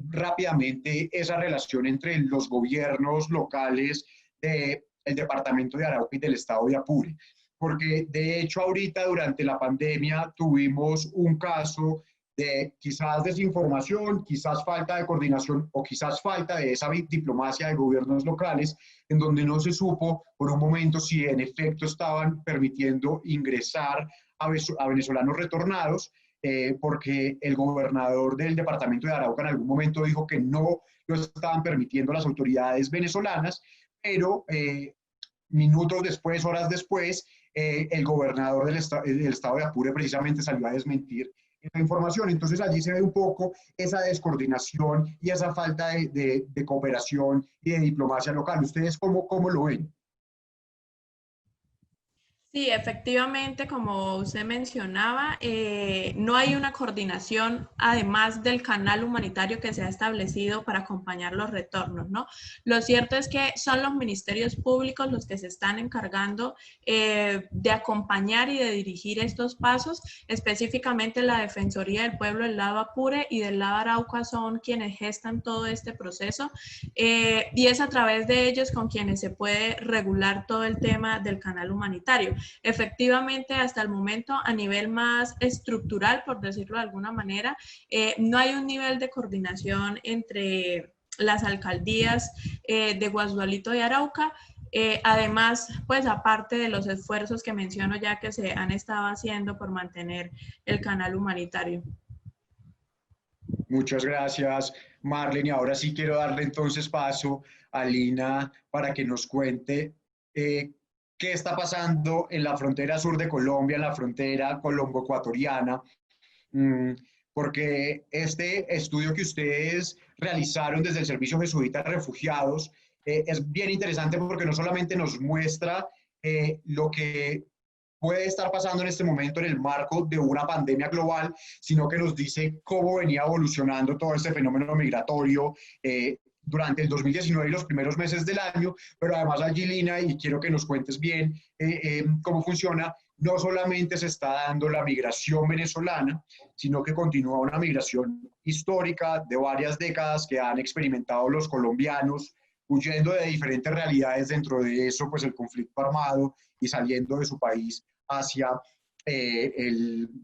rápidamente esa relación entre los gobiernos locales del departamento de Arauca y del estado de Apure. Porque de hecho ahorita durante la pandemia tuvimos un caso de quizás desinformación, quizás falta de coordinación o quizás falta de esa diplomacia de gobiernos locales, en donde no se supo por un momento si en efecto estaban permitiendo ingresar a venezolanos retornados, porque el gobernador del departamento de Arauca en algún momento dijo que no lo estaban permitiendo las autoridades venezolanas, pero minutos después, horas después, el gobernador del estado de Apure precisamente salió a desmentir esa información. Entonces allí se ve un poco esa descoordinación y esa falta de cooperación y de diplomacia local. ¿Ustedes cómo lo ven? Sí, efectivamente, como usted mencionaba, no hay una coordinación además del canal humanitario que se ha establecido para acompañar los retornos, ¿no? Lo cierto es que son los ministerios públicos los que se están encargando de acompañar y de dirigir estos pasos. Específicamente la Defensoría del Pueblo del lado Apure y del lado Arauca son quienes gestan todo este proceso, y es a través de ellos con quienes se puede regular todo el tema del canal humanitario. Efectivamente, hasta el momento, a nivel más estructural, por decirlo de alguna manera, no hay un nivel de coordinación entre las alcaldías de Guasdualito y Arauca. Además, pues aparte de los esfuerzos que menciono ya que se han estado haciendo por mantener el canal humanitario. Muchas gracias, Marlene. Y ahora sí quiero darle entonces paso a Lina para que nos cuente qué está pasando en la frontera sur de Colombia, en la frontera colombo-ecuatoriana, porque este estudio que ustedes realizaron desde el Servicio Jesuita de Refugiados es bien interesante porque no solamente nos muestra lo que puede estar pasando en este momento en el marco de una pandemia global, sino que nos dice cómo venía evolucionando todo este fenómeno migratorio durante el 2019 y los primeros meses del año, pero además allí, Lina, y quiero que nos cuentes bien cómo funciona, no solamente se está dando la migración venezolana, sino que continúa una migración histórica de varias décadas que han experimentado los colombianos, huyendo de diferentes realidades, dentro de eso, pues el conflicto armado y saliendo de su país hacia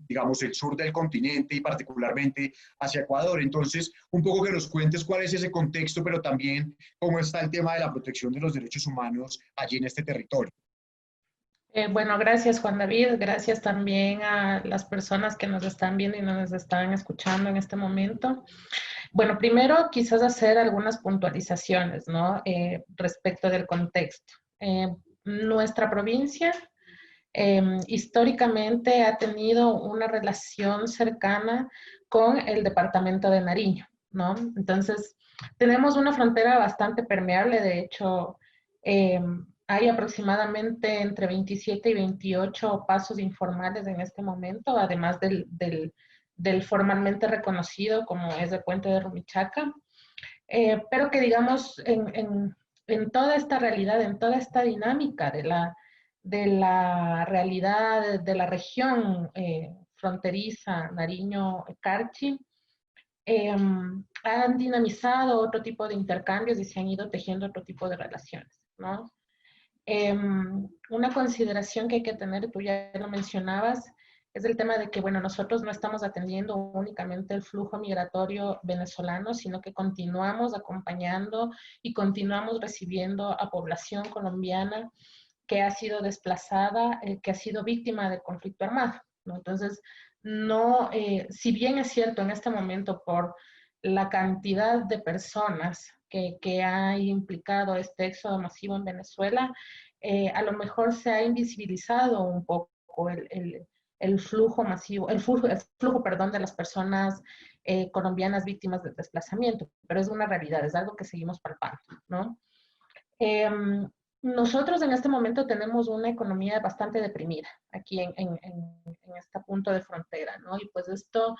digamos, el sur del continente y particularmente hacia Ecuador. Entonces, un poco que nos cuentes cuál es ese contexto, pero también cómo está el tema de la protección de los derechos humanos allí en este territorio. Bueno, gracias Juan David, gracias también a las personas que nos están viendo y nos están escuchando en este momento. Bueno, primero quizás hacer algunas puntualizaciones, ¿no? Respecto del contexto. Nuestra provincia históricamente ha tenido una relación cercana con el departamento de Nariño, ¿no? Entonces, tenemos una frontera bastante permeable, de hecho, hay aproximadamente entre 27 y 28 pasos informales en este momento, además del formalmente reconocido como es el puente de Rumichaca, pero que digamos en toda esta realidad, en toda esta dinámica de la realidad de la región fronteriza Nariño-Carchi, han dinamizado otro tipo de intercambios y se han ido tejiendo otro tipo de relaciones, ¿no? Una consideración que hay que tener, tú ya lo mencionabas, es el tema de que, bueno, nosotros no estamos atendiendo únicamente el flujo migratorio venezolano, sino que continuamos acompañando y continuamos recibiendo a población colombiana que ha sido desplazada, que ha sido víctima del conflicto armado, ¿no? Entonces, no, si bien es cierto en este momento por la cantidad de personas que ha implicado este éxodo masivo en Venezuela, a lo mejor se ha invisibilizado un poco el flujo masivo, perdón, de las personas colombianas víctimas del desplazamiento, pero es una realidad, es algo que seguimos palpando, ¿no? Nosotros en este momento tenemos una economía bastante deprimida aquí en este punto de frontera, ¿no? Y pues esto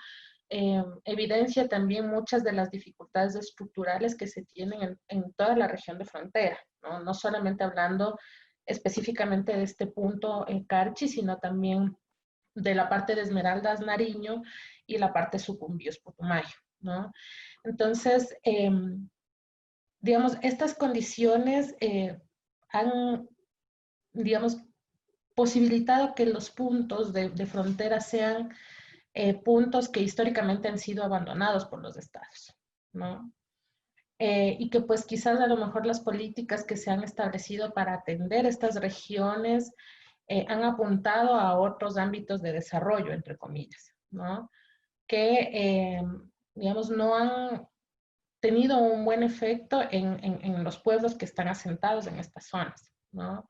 evidencia también muchas de las dificultades estructurales que se tienen en toda la región de frontera, ¿no? No solamente hablando específicamente de este punto en Carchi, sino también de la parte de Esmeraldas, Nariño y la parte Sucumbíos, Putumayo, ¿no? Entonces, digamos, estas condiciones han, digamos, posibilitado que los puntos de frontera sean puntos que históricamente han sido abandonados por los estados, ¿no? Y que pues quizás a lo mejor las políticas que se han establecido para atender estas regiones han apuntado a otros ámbitos de desarrollo, entre comillas, ¿no? Que, digamos, no han tenido un buen efecto en los pueblos que están asentados en estas zonas, ¿no?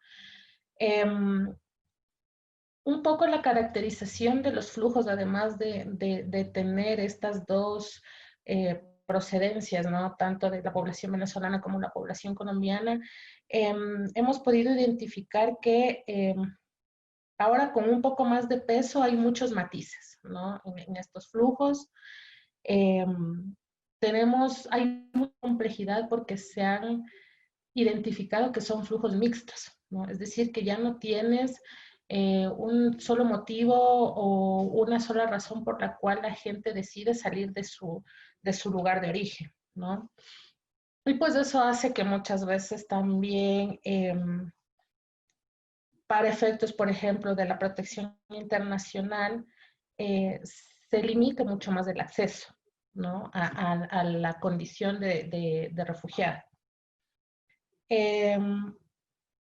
Un poco la caracterización de los flujos, además de tener estas dos procedencias, ¿no? Tanto de la población venezolana como la población colombiana, hemos podido identificar que ahora con un poco más de peso hay muchos matices, ¿no? En estos flujos. Hay mucha complejidad porque se han identificado que son flujos mixtos, ¿no? Es decir, que ya no tienes un solo motivo o una sola razón por la cual la gente decide salir de su lugar de origen, ¿no? Y pues eso hace que muchas veces también, para efectos, por ejemplo, de la protección internacional, se limite mucho más el acceso, ¿no? a la condición de refugiado.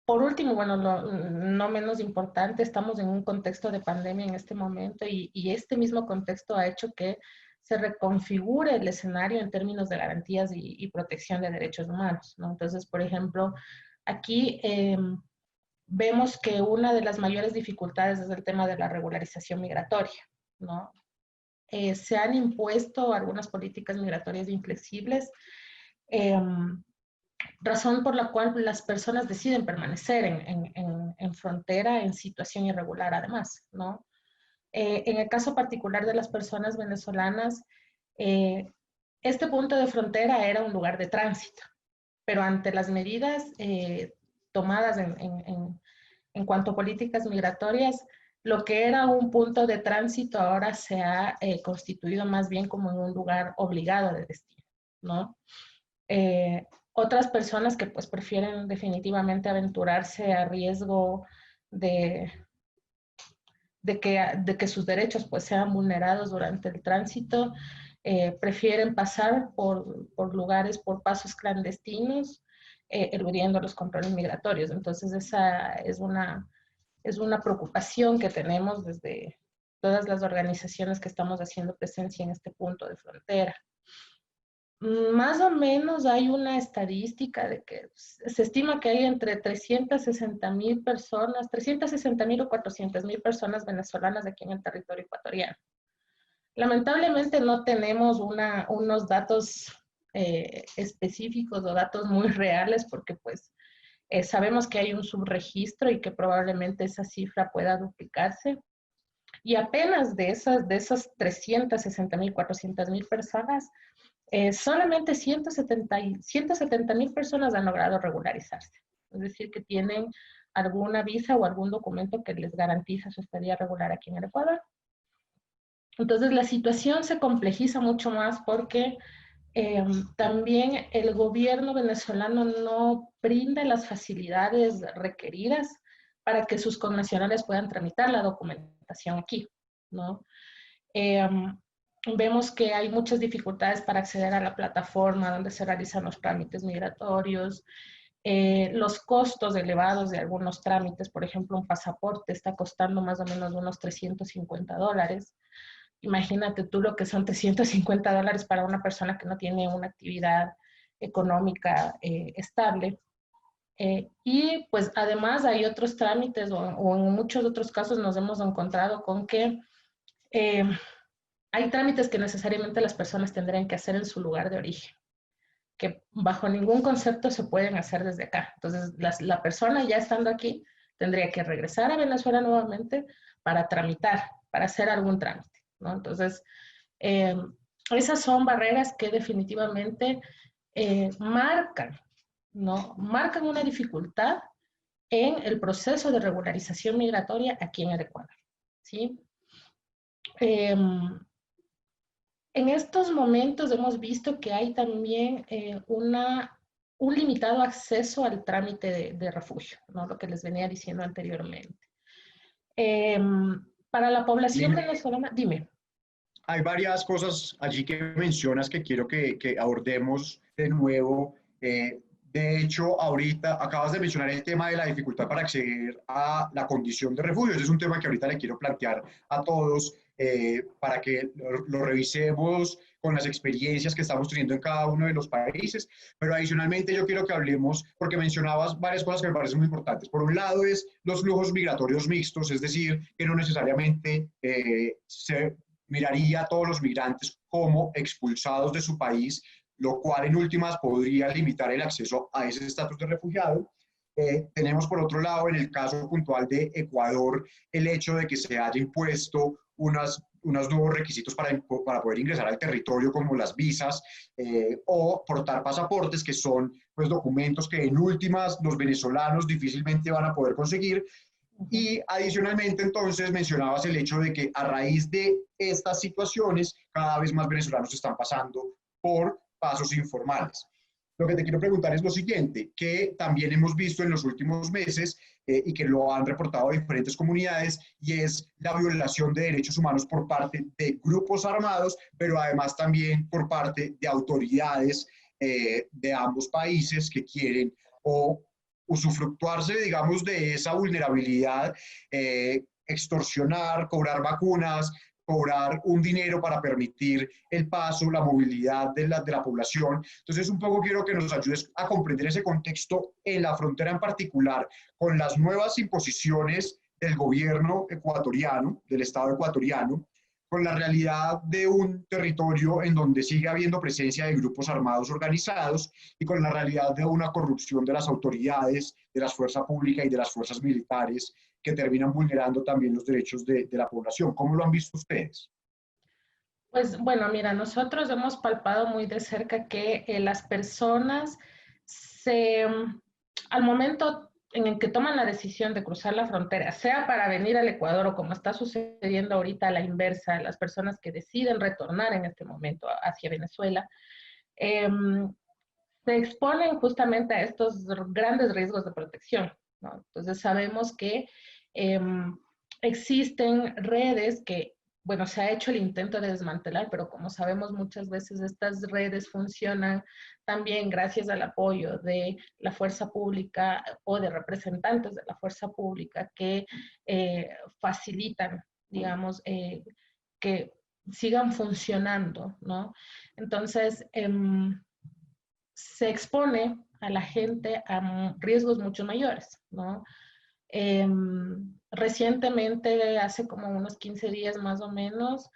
Por último, bueno, no menos importante, estamos en un contexto de pandemia en este momento y este mismo contexto ha hecho que se reconfigure el escenario en términos de garantías y protección de derechos humanos, ¿no? Entonces, por ejemplo, aquí vemos que una de las mayores dificultades es el tema de la regularización migratoria, ¿no? Se han impuesto algunas políticas migratorias inflexibles, razón por la cual las personas deciden permanecer en frontera en situación irregular además, ¿no? En el caso particular de las personas venezolanas, este punto de frontera era un lugar de tránsito, pero ante las medidas tomadas en cuanto a políticas migratorias, lo que era un punto de tránsito ahora se ha constituido más bien como en un lugar obligado de destino, ¿no? Otras personas que pues prefieren definitivamente aventurarse a riesgo de que sus derechos pues sean vulnerados durante el tránsito, prefieren pasar por lugares, por pasos clandestinos, eludiendo los controles migratorios. Entonces esa es una preocupación que tenemos desde todas las organizaciones que estamos haciendo presencia en este punto de frontera. Más o menos hay una estadística de que se estima que hay entre 360,000 personas, 360,000 o 400,000 personas venezolanas aquí en el territorio ecuatoriano. Lamentablemente no tenemos unos datos específicos o datos muy reales porque pues sabemos que hay un subregistro y que probablemente esa cifra pueda duplicarse. Y apenas de esas 360,000, 400,000 personas, solamente 170,000 personas han logrado regularizarse. Es decir, que tienen alguna visa o algún documento que les garantiza su estadía regular aquí en el Ecuador. Entonces, la situación se complejiza mucho más porque también el gobierno venezolano no brinda las facilidades requeridas para que sus connacionales puedan tramitar la documentación aquí, ¿no? Vemos que hay muchas dificultades para acceder a la plataforma donde se realizan los trámites migratorios, los costos elevados de algunos trámites, por ejemplo, un pasaporte está costando más o menos unos $350. Imagínate tú lo que son $350 para una persona que no tiene una actividad económica estable. Y pues además hay otros trámites o en muchos otros casos nos hemos encontrado con que hay trámites que necesariamente las personas tendrían que hacer en su lugar de origen, que bajo ningún concepto se pueden hacer desde acá. Entonces, la persona ya estando aquí tendría que regresar a Venezuela nuevamente para tramitar, para hacer algún trámite, ¿no? Entonces, esas son barreras que definitivamente marcan, ¿no? Marcan una dificultad en el proceso de regularización migratoria aquí en el Ecuador, ¿sí? En estos momentos hemos visto que hay también un limitado acceso al trámite de refugio, ¿no? Lo que les venía diciendo anteriormente. Para la población venezolana, dime. Hay varias cosas allí que mencionas que quiero que abordemos de nuevo. De hecho, ahorita acabas de mencionar el tema de la dificultad para acceder a la condición de refugio. Ese es un tema que ahorita le quiero plantear a todos para que lo revisemos con las experiencias que estamos teniendo en cada uno de los países. Pero adicionalmente yo quiero que hablemos, porque mencionabas varias cosas que me parecen muy importantes. Por un lado es los flujos migratorios mixtos, es decir, que no necesariamente se miraría a todos los migrantes como expulsados de su país, lo cual en últimas podría limitar el acceso a ese estatus de refugiado. Tenemos por otro lado, en el caso puntual de Ecuador, el hecho de que se haya impuesto unos nuevos requisitos para poder ingresar al territorio, como las visas o portar pasaportes, que son pues, documentos que en últimas los venezolanos difícilmente van a poder conseguir. Y adicionalmente, entonces, mencionabas el hecho de que a raíz de estas situaciones, cada vez más venezolanos están pasando por pasos informales. Lo que te quiero preguntar es lo siguiente, que también hemos visto en los últimos meses y que lo han reportado diferentes comunidades, y es la violación de derechos humanos por parte de grupos armados, pero además también por parte de autoridades de ambos países que quieren o usufructuarse, digamos, de esa vulnerabilidad, extorsionar, cobrar vacunas, cobrar un dinero para permitir el paso, la movilidad de la población. Entonces, un poco quiero que nos ayudes a comprender ese contexto en la frontera en particular, con las nuevas imposiciones del gobierno ecuatoriano, del Estado ecuatoriano, con la realidad de un territorio en donde sigue habiendo presencia de grupos armados organizados y con la realidad de una corrupción de las autoridades, de la fuerza pública y de las fuerzas militares que terminan vulnerando también los derechos de la población. ¿Cómo lo han visto ustedes? Pues bueno, mira, nosotros hemos palpado muy de cerca que las personas al momento en el que toman la decisión de cruzar la frontera, sea para venir al Ecuador o como está sucediendo ahorita a la inversa, las personas que deciden retornar en este momento hacia Venezuela, se exponen justamente a estos grandes riesgos de protección, ¿no? Entonces sabemos que existen redes que, bueno, se ha hecho el intento de desmantelar, pero como sabemos muchas veces estas redes funcionan también gracias al apoyo de la fuerza pública o de representantes de la fuerza pública que facilitan, digamos, que sigan funcionando, ¿no? Entonces, se expone a la gente a riesgos mucho mayores, ¿no? Recientemente, hace como unos 15 días más o menos,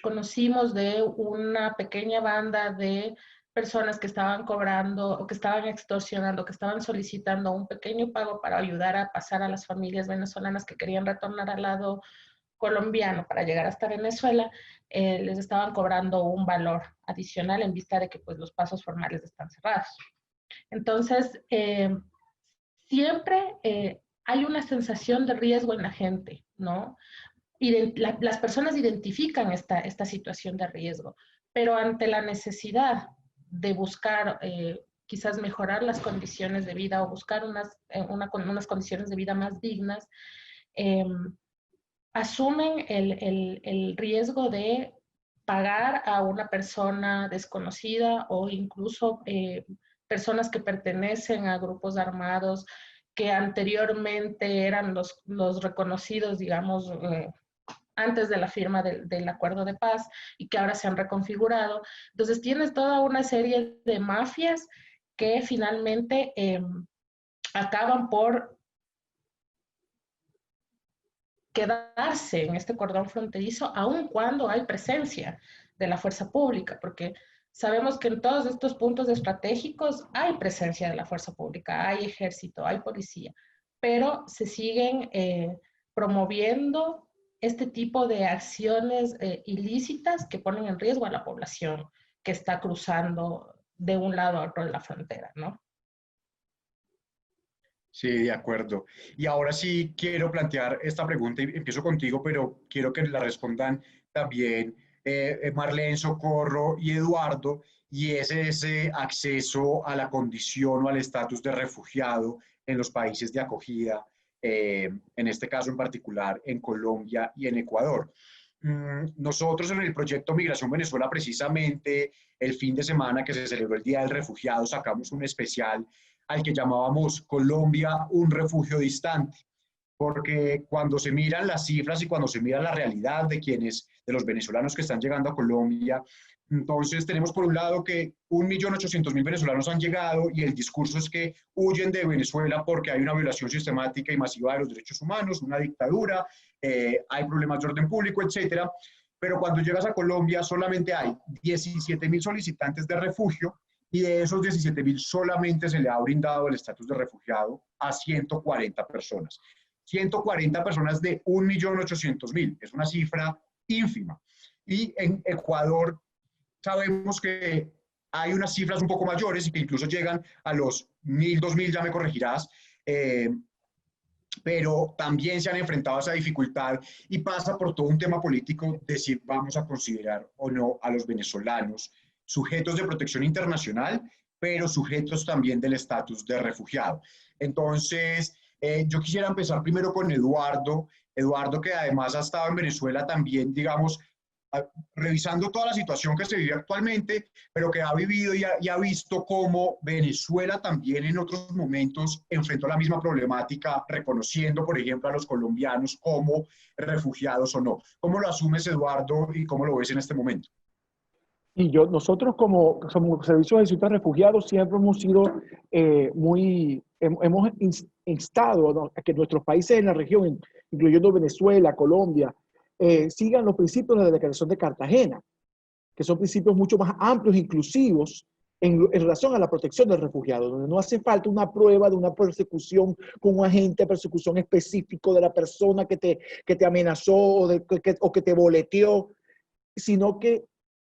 conocimos de una pequeña banda de personas que estaban cobrando o que estaban extorsionando, que estaban solicitando un pequeño pago para ayudar a pasar a las familias venezolanas que querían retornar al lado colombiano para llegar hasta Venezuela, les estaban cobrando un valor adicional en vista de que pues, los pasos formales están cerrados. Entonces, siempre hay una sensación de riesgo en la gente, ¿no? Las personas identifican esta situación de riesgo, pero ante la necesidad de buscar quizás mejorar las condiciones de vida o buscar unas condiciones de vida más dignas, asumen el riesgo de pagar a una persona desconocida o incluso personas que pertenecen a grupos armados que anteriormente eran los reconocidos, digamos, antes de la firma del acuerdo de paz y que ahora se han reconfigurado. Entonces tienes toda una serie de mafias que finalmente acaban por quedarse en este cordón fronterizo, aun cuando hay presencia de la fuerza pública, porque sabemos que en todos estos puntos estratégicos hay presencia de la fuerza pública, hay ejército, hay policía, pero se siguen promoviendo este tipo de acciones ilícitas que ponen en riesgo a la población que está cruzando de un lado a otro de la frontera, ¿no? Sí, de acuerdo. Y ahora sí quiero plantear esta pregunta y empiezo contigo, pero quiero que la respondan también Marlene, Socorro y Eduardo, y es ese acceso a la condición o al estatus de refugiado en los países de acogida, en este caso en particular en Colombia y en Ecuador. Nosotros en el proyecto Migración Venezuela, precisamente el fin de semana que se celebró el Día del Refugiado, sacamos un especial al que llamábamos Colombia un refugio distante, porque cuando se miran las cifras y cuando se mira la realidad de los venezolanos que están llegando a Colombia, entonces tenemos por un lado que 1.800.000 venezolanos han llegado y el discurso es que huyen de Venezuela porque hay una violación sistemática y masiva de los derechos humanos, una dictadura, hay problemas de orden público, etcétera. Pero cuando llegas a Colombia solamente hay 17.000 solicitantes de refugio y de esos 17.000 solamente se le ha brindado el estatus de refugiado a 140 personas. 140 personas de 1.800.000, es una cifra ínfima. Y en Ecuador sabemos que hay unas cifras un poco mayores y que incluso llegan a los 1.000, 2.000, ya me corregirás, pero también se han enfrentado a esa dificultad y pasa por todo un tema político de si vamos a considerar o no a los venezolanos sujetos de protección internacional, pero sujetos también del estatus de refugiado. Entonces, yo quisiera empezar primero con Eduardo. Eduardo, que además ha estado en Venezuela también, digamos, revisando toda la situación que se vive actualmente, pero que ha vivido y ha visto cómo Venezuela también en otros momentos enfrentó la misma problemática, reconociendo, por ejemplo, a los colombianos como refugiados o no. ¿Cómo lo asumes, Eduardo, y cómo lo ves en este momento? Y nosotros como Servicios de Ciudad Refugiados siempre hemos sido hemos instado, ¿no?, a que nuestros países en la región, incluyendo Venezuela, Colombia, sigan los principios de la Declaración de Cartagena, que son principios mucho más amplios e inclusivos en relación a la protección del refugiado, donde no hace falta una prueba de una persecución con un agente de persecución específico de la persona que te amenazó o que te boleteó, sino que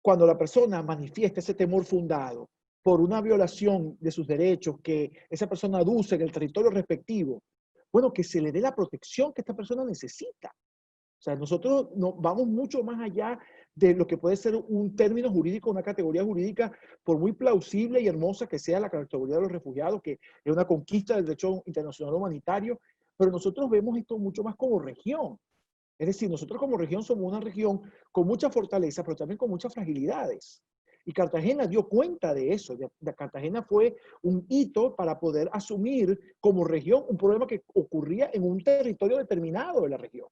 cuando la persona manifiesta ese temor fundado por una violación de sus derechos que esa persona aduce en el territorio respectivo, bueno, que se le dé la protección que esta persona necesita. O sea, nosotros vamos mucho más allá de lo que puede ser un término jurídico, una categoría jurídica, por muy plausible y hermosa que sea la categoría de los refugiados, que es una conquista del derecho internacional humanitario, pero nosotros vemos esto mucho más como región. Es decir, nosotros como región somos una región con mucha fortaleza, pero también con muchas fragilidades. Y Cartagena dio cuenta de eso. Cartagena fue un hito para poder asumir como región un problema que ocurría en un territorio determinado de la región,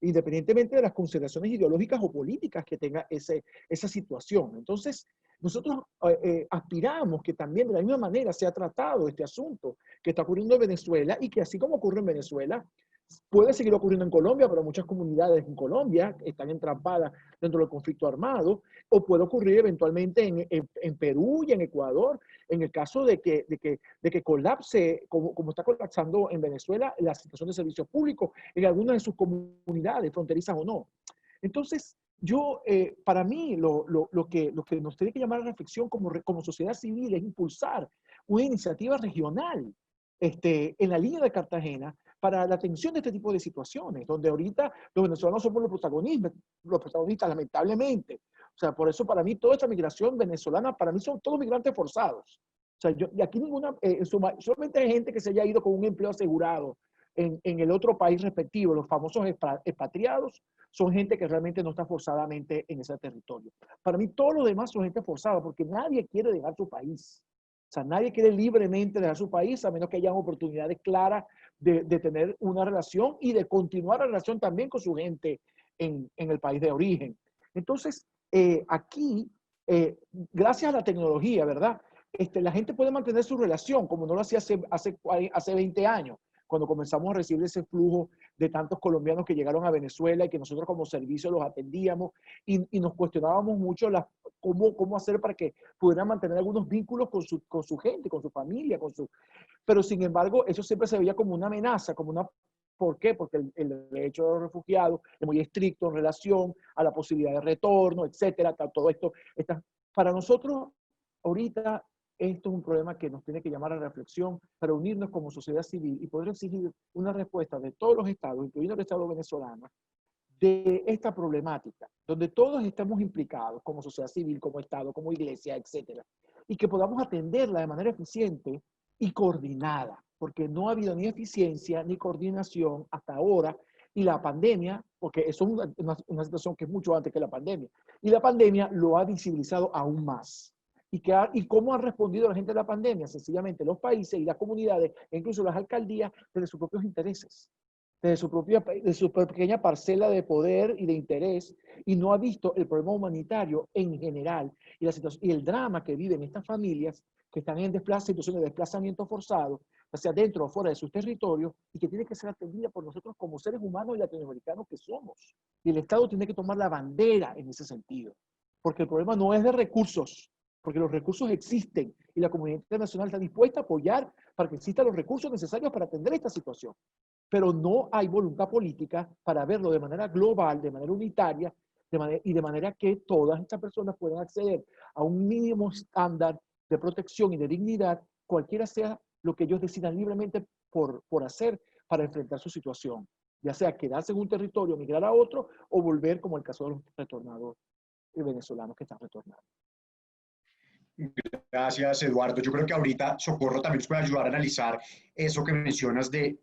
independientemente de las consideraciones ideológicas o políticas que tenga esa situación. Entonces, nosotros aspiramos que también de la misma manera sea tratado este asunto que está ocurriendo en Venezuela y que así como ocurre en Venezuela, puede seguir ocurriendo en Colombia, pero muchas comunidades en Colombia están entrampadas dentro del conflicto armado, o puede ocurrir eventualmente en Perú y en Ecuador, en el caso de que colapse, como está colapsando en Venezuela, la situación de servicios públicos en algunas de sus comunidades, fronterizas o no. Entonces, para mí, lo que nos tiene que llamar a la reflexión como sociedad civil es impulsar una iniciativa regional en la línea de Cartagena, para la atención de este tipo de situaciones, donde ahorita los venezolanos somos los protagonistas lamentablemente. O sea, por eso para mí toda esta migración venezolana, para mí son todos migrantes forzados. O sea, y aquí solamente hay gente que se haya ido con un empleo asegurado en el otro país respectivo. Los famosos expatriados son gente que realmente no está forzadamente en ese territorio. Para mí todos los demás son gente forzada, porque nadie quiere dejar su país. O sea, nadie quiere libremente dejar su país, a menos que haya oportunidades claras de tener una relación y de continuar la relación también con su gente en el país de origen. Entonces, aquí, gracias a la tecnología, ¿verdad? la gente puede mantener su relación, como no lo hacía hace 20 años, cuando comenzamos a recibir ese flujo de tantos colombianos que llegaron a Venezuela y que nosotros como servicio los atendíamos y nos cuestionábamos mucho cómo hacer para que pudieran mantener algunos vínculos con su gente, con su familia, pero sin embargo eso siempre se veía como una amenaza, ¿por qué? Porque el derecho de los refugiados es muy estricto en relación a la posibilidad de retorno, etcétera, todo esto. Para nosotros, ahorita, esto es un problema que nos tiene que llamar a reflexión para unirnos como sociedad civil y poder exigir una respuesta de todos los estados, incluyendo el estado venezolano, de esta problemática, donde todos estamos implicados como sociedad civil, como estado, como iglesia, etcétera, y que podamos atenderla de manera eficiente y coordinada, porque no ha habido ni eficiencia ni coordinación hasta ahora, y la pandemia, porque eso es una situación que es mucho antes que la pandemia, y la pandemia lo ha visibilizado aún más. ¿Y cómo han respondido la gente de la pandemia? Sencillamente los países y las comunidades, e incluso las alcaldías, desde sus propios intereses, desde su pequeña parcela de poder y de interés, y no ha visto el problema humanitario en general y el drama que viven estas familias que están en situaciones de desplazamiento forzado, ya sea dentro o fuera de sus territorios, y que tiene que ser atendida por nosotros como seres humanos y latinoamericanos que somos. Y el Estado tiene que tomar la bandera en ese sentido, porque el problema no es de recursos, porque los recursos existen y la comunidad internacional está dispuesta a apoyar para que existan los recursos necesarios para atender esta situación. Pero no hay voluntad política para verlo de manera global, de manera unitaria, de manera que todas estas personas puedan acceder a un mínimo estándar de protección y de dignidad, cualquiera sea lo que ellos decidan libremente por hacer para enfrentar su situación, ya sea quedarse en un territorio, migrar a otro, o volver como el caso de los retornados venezolanos que están retornando. Gracias, Eduardo. Yo creo que ahorita Socorro también nos puede ayudar a analizar eso que mencionas de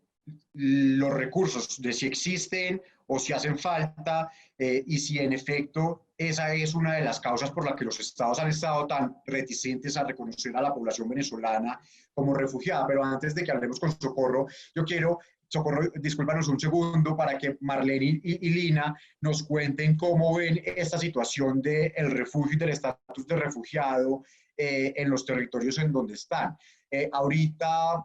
los recursos, de si existen o si hacen falta, y si en efecto esa es una de las causas por las que los estados han estado tan reticentes a reconocer a la población venezolana como refugiada. Pero antes de que hablemos con Socorro, yo quiero, Socorro, discúlpanos un segundo para que Marlene y Lina nos cuenten cómo ven esta situación del refugio y del estatus de refugiado en los territorios en donde están. Ahorita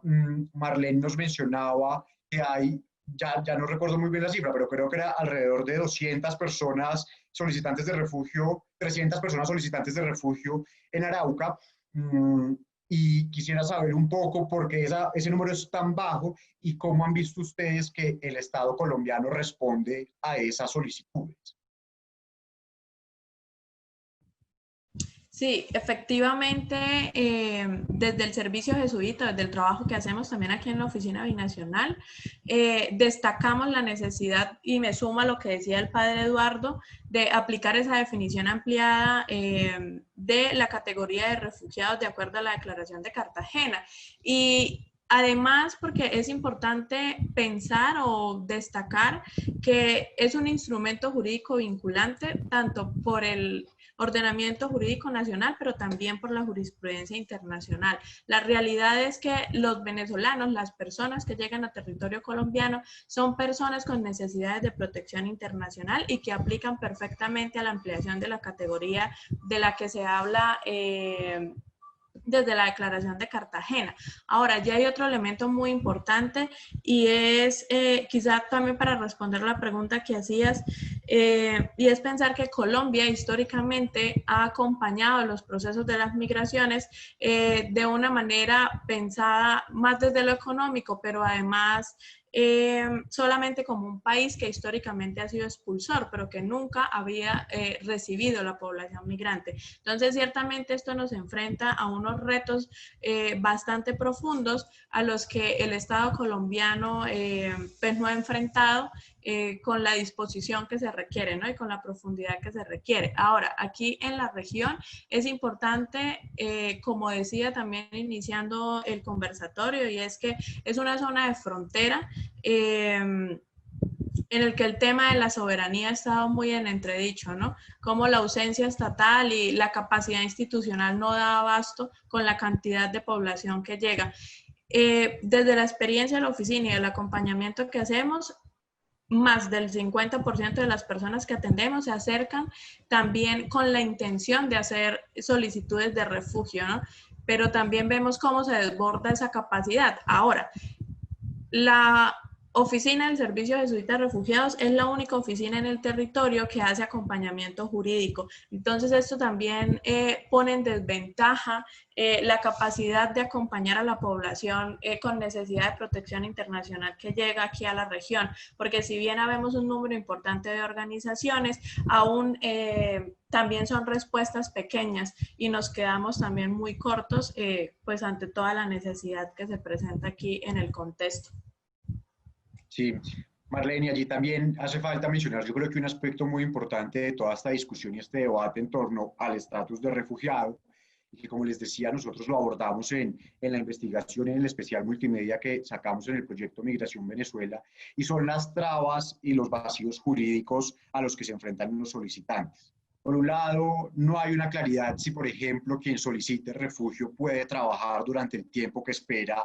Marlene nos mencionaba que hay, ya no recuerdo muy bien la cifra, pero creo que era alrededor de 200 personas solicitantes de refugio, 300 personas solicitantes de refugio en Arauca. Y quisiera saber un poco por qué ese número es tan bajo y cómo han visto ustedes que el Estado colombiano responde a esas solicitudes. Sí, efectivamente, desde el servicio jesuita, desde el trabajo que hacemos también aquí en la Oficina Binacional, destacamos la necesidad, y me sumo a lo que decía el padre Eduardo, de aplicar esa definición ampliada de la categoría de refugiados de acuerdo a la Declaración de Cartagena. Y además, porque es importante pensar o destacar que es un instrumento jurídico vinculante tanto por el ordenamiento jurídico nacional, pero también por la jurisprudencia internacional. La realidad es que los venezolanos, las personas que llegan a territorio colombiano, son personas con necesidades de protección internacional y que aplican perfectamente a la ampliación de la categoría de la que se habla desde la Declaración de Cartagena. Ahora, ya hay otro elemento muy importante y es, quizá también para responder la pregunta que hacías, y es pensar que Colombia históricamente ha acompañado los procesos de las migraciones de una manera pensada más desde lo económico, pero además solamente como un país que históricamente ha sido expulsor, pero que nunca había recibido la población migrante. Entonces, ciertamente esto nos enfrenta a unos retos bastante profundos a los que el Estado colombiano pues no ha enfrentado con la disposición que se requiere, ¿no? Y con la profundidad que se requiere. Ahora, aquí en la región es importante, como decía también iniciando el conversatorio, y es que es una zona de frontera en el que el tema de la soberanía ha estado muy en entredicho, ¿no? Como la ausencia estatal y la capacidad institucional no da abasto con la cantidad de población que llega. Desde la experiencia de la oficina y el acompañamiento que hacemos, más del 50% de las personas que atendemos se acercan también con la intención de hacer solicitudes de refugio, ¿no? pero también vemos cómo se desborda esa capacidad. Ahora, la Oficina del Servicio Jesuita de Refugiados es la única oficina en el territorio que hace acompañamiento jurídico. Entonces, esto también pone en desventaja la capacidad de acompañar a la población con necesidad de protección internacional que llega aquí a la región, porque si bien habemos un número importante de organizaciones, aún también son respuestas pequeñas y nos quedamos también muy cortos pues ante toda la necesidad que se presenta aquí en el contexto. Sí, Marlene, allí también hace falta mencionar, yo creo que un aspecto muy importante de toda esta discusión y este debate en torno al estatus de refugiado, y que como les decía, nosotros lo abordamos en la investigación, en el especial multimedia que sacamos en el proyecto Migración Venezuela, y son las trabas y los vacíos jurídicos a los que se enfrentan los solicitantes. Por un lado, no hay una claridad si, por ejemplo, quien solicite refugio puede trabajar durante el tiempo que espera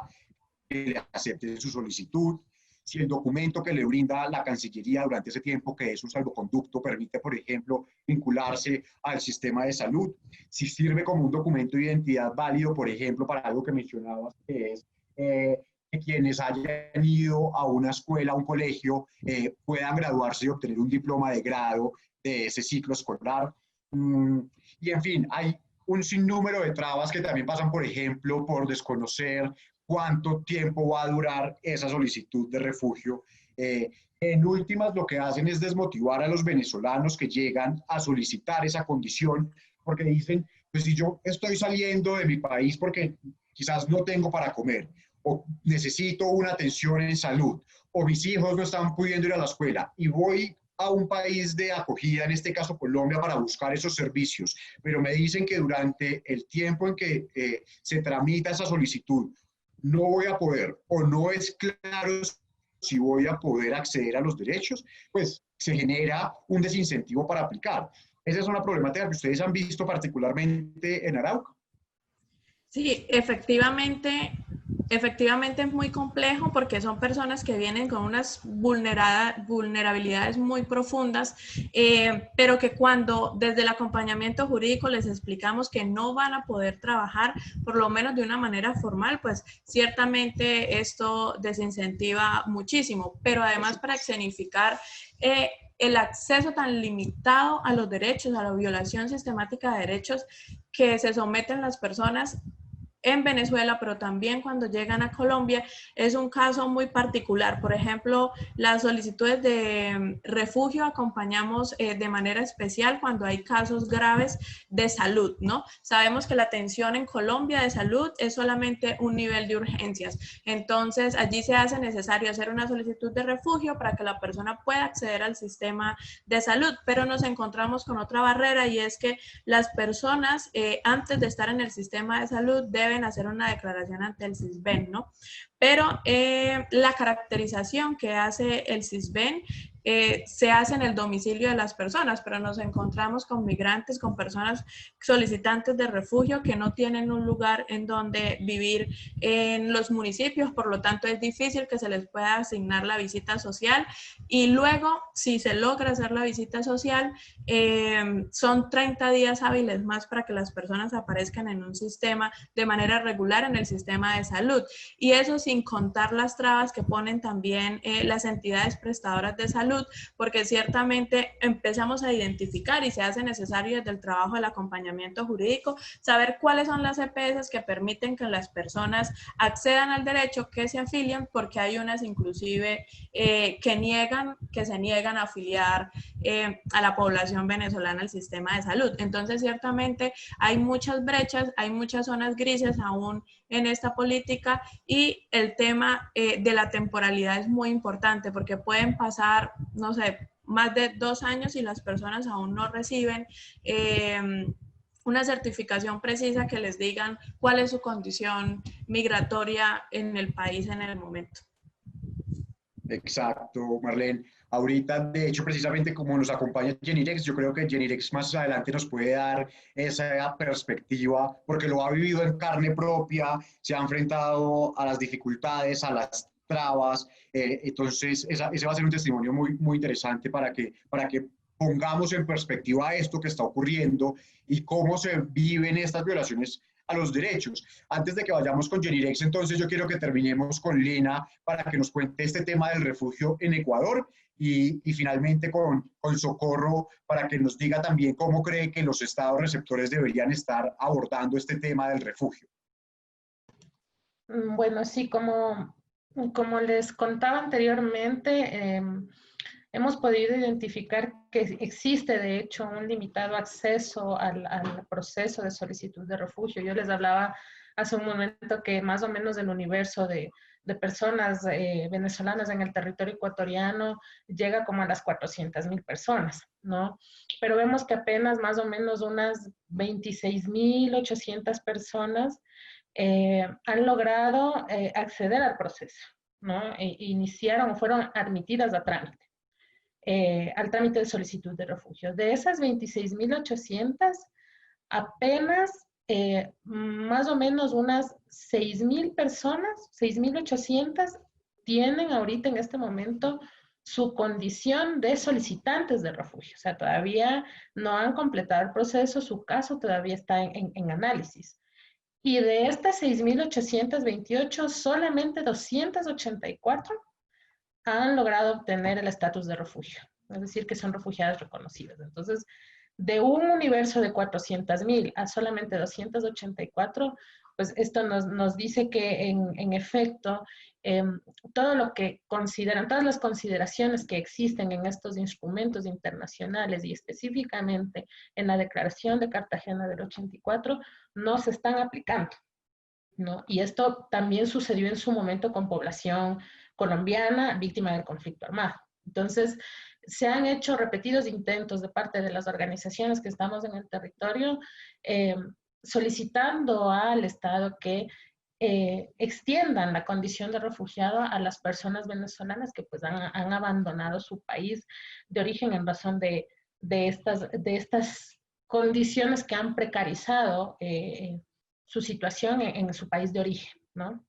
que le acepten su solicitud, si el documento que le brinda la Cancillería durante ese tiempo, que es un salvoconducto, permite, por ejemplo, vincularse al sistema de salud, si sirve como un documento de identidad válido, por ejemplo, para algo que mencionabas, que es que quienes hayan ido a una escuela, a un colegio, puedan graduarse y obtener un diploma de grado de ese ciclo escolar. Y en fin, hay un sinnúmero de trabas que también pasan, por ejemplo, por desconocer cuánto tiempo va a durar esa solicitud de refugio. En últimas, lo que hacen es desmotivar a los venezolanos que llegan a solicitar esa condición, porque dicen, pues si yo estoy saliendo de mi país porque quizás no tengo para comer, o necesito una atención en salud, o mis hijos no están pudiendo ir a la escuela, y voy a un país de acogida, en este caso Colombia, para buscar esos servicios, pero me dicen que durante el tiempo en que se tramita esa solicitud, no voy a poder o no es claro si voy a poder acceder a los derechos, pues se genera un desincentivo para aplicar. Esa es una problemática que ustedes han visto particularmente en Arauca. Sí, efectivamente es muy complejo porque son personas que vienen con unas vulnerabilidades muy profundas, pero que cuando desde el acompañamiento jurídico les explicamos que no van a poder trabajar, por lo menos de una manera formal, pues ciertamente esto desincentiva muchísimo. Pero además, para escenificar el acceso tan limitado a los derechos, a la violación sistemática de derechos que se someten las personas en Venezuela, pero también cuando llegan a Colombia, es un caso muy particular. Por ejemplo, las solicitudes de refugio acompañamos de manera especial cuando hay casos graves de salud, ¿no? Sabemos que la atención en Colombia de salud es solamente un nivel de urgencias. Entonces, allí se hace necesario hacer una solicitud de refugio para que la persona pueda acceder al sistema de salud, pero nos encontramos con otra barrera, y es que las personas, antes de estar en el sistema de salud, deben hacer una declaración ante el CISBEN, ¿no? Pero la caracterización que hace el CISBEN se hace en el domicilio de las personas, pero nos encontramos con migrantes, con personas solicitantes de refugio que no tienen un lugar en donde vivir en los municipios, por lo tanto es difícil que se les pueda asignar la visita social, y luego, si se logra hacer la visita social, son 30 días hábiles más para que las personas aparezcan en un sistema de manera regular en el sistema de salud, y eso sin contar las trabas que ponen también las entidades prestadoras de salud, porque ciertamente empezamos a identificar, y se hace necesario desde el trabajo del acompañamiento jurídico, saber cuáles son las EPS que permiten que las personas accedan al derecho, que se afilian, porque hay unas inclusive que se niegan a afiliar a la población venezolana al sistema de salud. Entonces, ciertamente hay muchas brechas, hay muchas zonas grises aún en esta política, y el tema de la temporalidad es muy importante, porque pueden pasar, no sé, más de 2 años y las personas aún no reciben una certificación precisa que les digan cuál es su condición migratoria en el país en el momento. Exacto, Marlene. Ahorita, de hecho, precisamente como nos acompaña Genirex, yo creo que Genirex más adelante nos puede dar esa perspectiva, porque lo ha vivido en carne propia, se ha enfrentado a las dificultades, a las trabas. Entonces, ese va a ser un testimonio muy, muy interesante para que pongamos en perspectiva esto que está ocurriendo y cómo se viven estas violaciones a los derechos. Antes de que vayamos con Genirex, entonces yo quiero que terminemos con Lina para que nos cuente este tema del refugio en Ecuador y finalmente con Socorro para que nos diga también cómo cree que los estados receptores deberían estar abordando este tema del refugio. Bueno, sí, como les contaba anteriormente, hemos podido identificar que existe, de hecho, un limitado acceso al proceso de solicitud de refugio. Yo les hablaba hace un momento que más o menos del universo de personas venezolanas en el territorio ecuatoriano llega como a las 400,000 personas, ¿no? Pero vemos que apenas más o menos unas 26,800 personas han logrado acceder al proceso, ¿no? Iniciaron, fueron admitidas a trámite, al trámite de solicitud de refugio. De esas 26,800, apenas más o menos unas 6,000 personas, 6,800, tienen ahorita en este momento su condición de solicitantes de refugio. O sea, todavía no han completado el proceso, su caso todavía está en análisis. Y de estas 6,828, solamente 284 han logrado obtener el estatus de refugio, es decir, que son refugiados reconocidos. Entonces, de un universo de 400,000 a solamente 284, pues esto nos dice que en efecto, todo lo que consideran, todas las consideraciones que existen en estos instrumentos internacionales y específicamente en la Declaración de Cartagena del 84, no se están aplicando, ¿no? Y esto también sucedió en su momento con población colombiana víctima del conflicto armado. Entonces, se han hecho repetidos intentos de parte de las organizaciones que estamos en el territorio, solicitando al Estado que extiendan la condición de refugiado a las personas venezolanas que pues han abandonado su país de origen en razón de estas condiciones que han precarizado su situación en su país de origen, ¿no?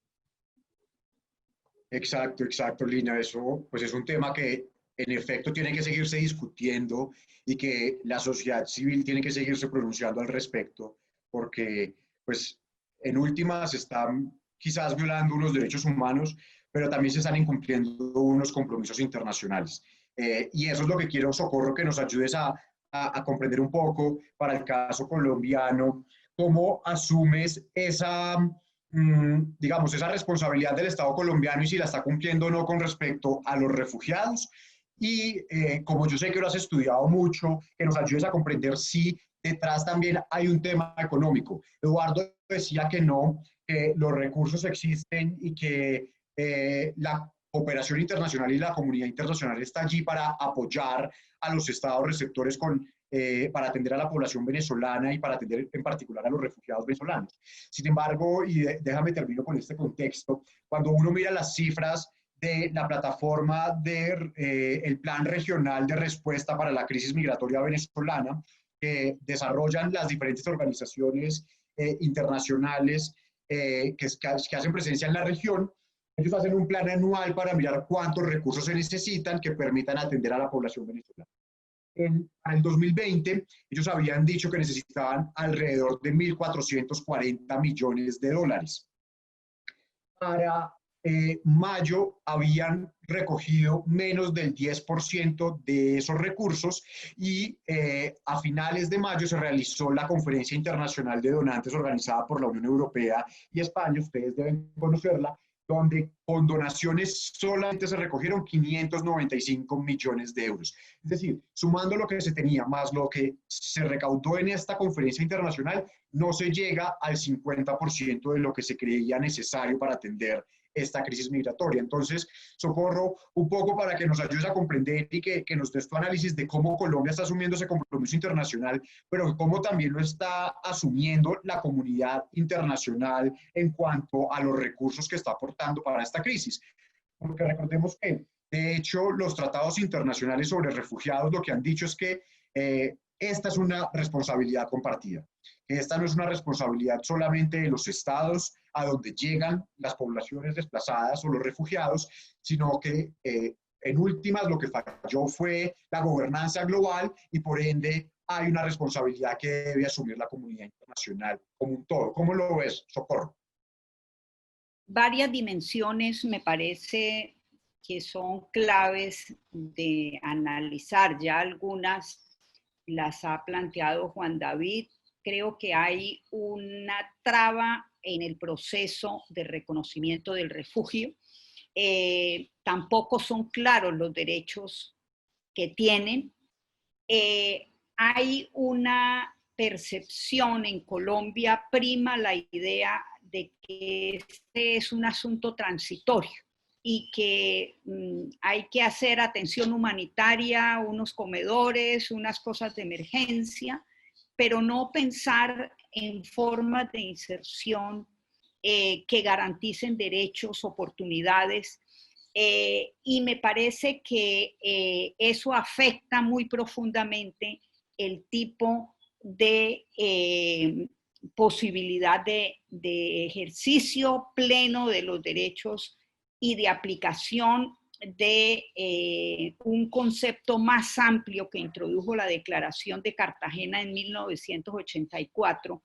Exacto, exacto, Lina. Eso pues es un tema que en efecto tiene que seguirse discutiendo y que la sociedad civil tiene que seguirse pronunciando al respecto, porque pues en últimas se están quizás violando unos derechos humanos, pero también se están incumpliendo unos compromisos internacionales. Y eso es lo que quiero, Socorro, que nos ayudes a comprender un poco para el caso colombiano, cómo asumes esa digamos, esa responsabilidad del Estado colombiano y si la está cumpliendo o no con respecto a los refugiados. Y como yo sé que lo has estudiado mucho, que nos ayudes a comprender si detrás también hay un tema económico. Eduardo decía que no, que los recursos existen y que la cooperación internacional y la comunidad internacional está allí para apoyar a los estados receptores para atender a la población venezolana y para atender en particular a los refugiados venezolanos. Sin embargo, y déjame termino con este contexto, cuando uno mira las cifras de la plataforma del Plan Regional de Respuesta para la Crisis Migratoria Venezolana, que desarrollan las diferentes organizaciones internacionales que hacen presencia en la región, ellos hacen un plan anual para mirar cuántos recursos se necesitan que permitan atender a la población venezolana. En el 2020, ellos habían dicho que necesitaban alrededor de 1.440 millones de dólares. Para mayo habían recogido menos del 10% de esos recursos y a finales de mayo se realizó la Conferencia Internacional de Donantes organizada por la Unión Europea y España, ustedes deben conocerla, donde con donaciones solamente se recogieron 595 millones de euros. Es decir, sumando lo que se tenía más lo que se recaudó en esta conferencia internacional, no se llega al 50% de lo que se creía necesario para atender esta crisis migratoria. Entonces, Socorro, un poco para que nos ayudes a comprender y que nos des tu análisis de cómo Colombia está asumiendo ese compromiso internacional, pero cómo también lo está asumiendo la comunidad internacional en cuanto a los recursos que está aportando para esta crisis. Porque recordemos que, de hecho, los tratados internacionales sobre refugiados lo que han dicho es que esta es una responsabilidad compartida. Esta no es una responsabilidad solamente de los estados a donde llegan las poblaciones desplazadas o los refugiados, sino que en últimas lo que falló fue la gobernanza global y por ende hay una responsabilidad que debe asumir la comunidad internacional como un todo. ¿Cómo lo ves, Socorro? Varias dimensiones me parece que son claves de analizar. Ya algunas las ha planteado Juan David. Creo que hay una traba en el proceso de reconocimiento del refugio. Tampoco son claros los derechos que tienen. Hay una percepción en Colombia, prima la idea de que este es un asunto transitorio y que hay que hacer atención humanitaria, unos comedores, unas cosas de emergencia, pero no pensar en formas de inserción que garanticen derechos, oportunidades, y me parece que eso afecta muy profundamente el tipo de posibilidad de ejercicio pleno de los derechos y de aplicación de un concepto más amplio que introdujo la Declaración de Cartagena en 1984,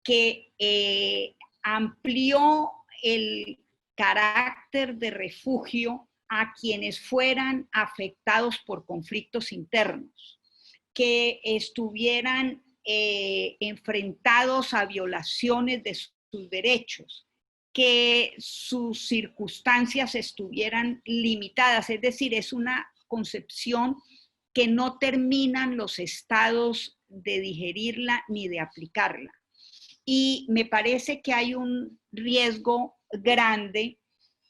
que amplió el carácter de refugio a quienes fueran afectados por conflictos internos, que estuvieran enfrentados a violaciones de sus derechos, que sus circunstancias estuvieran limitadas, es decir, es una concepción que no terminan los estados de digerirla ni de aplicarla. Y me parece que hay un riesgo grande.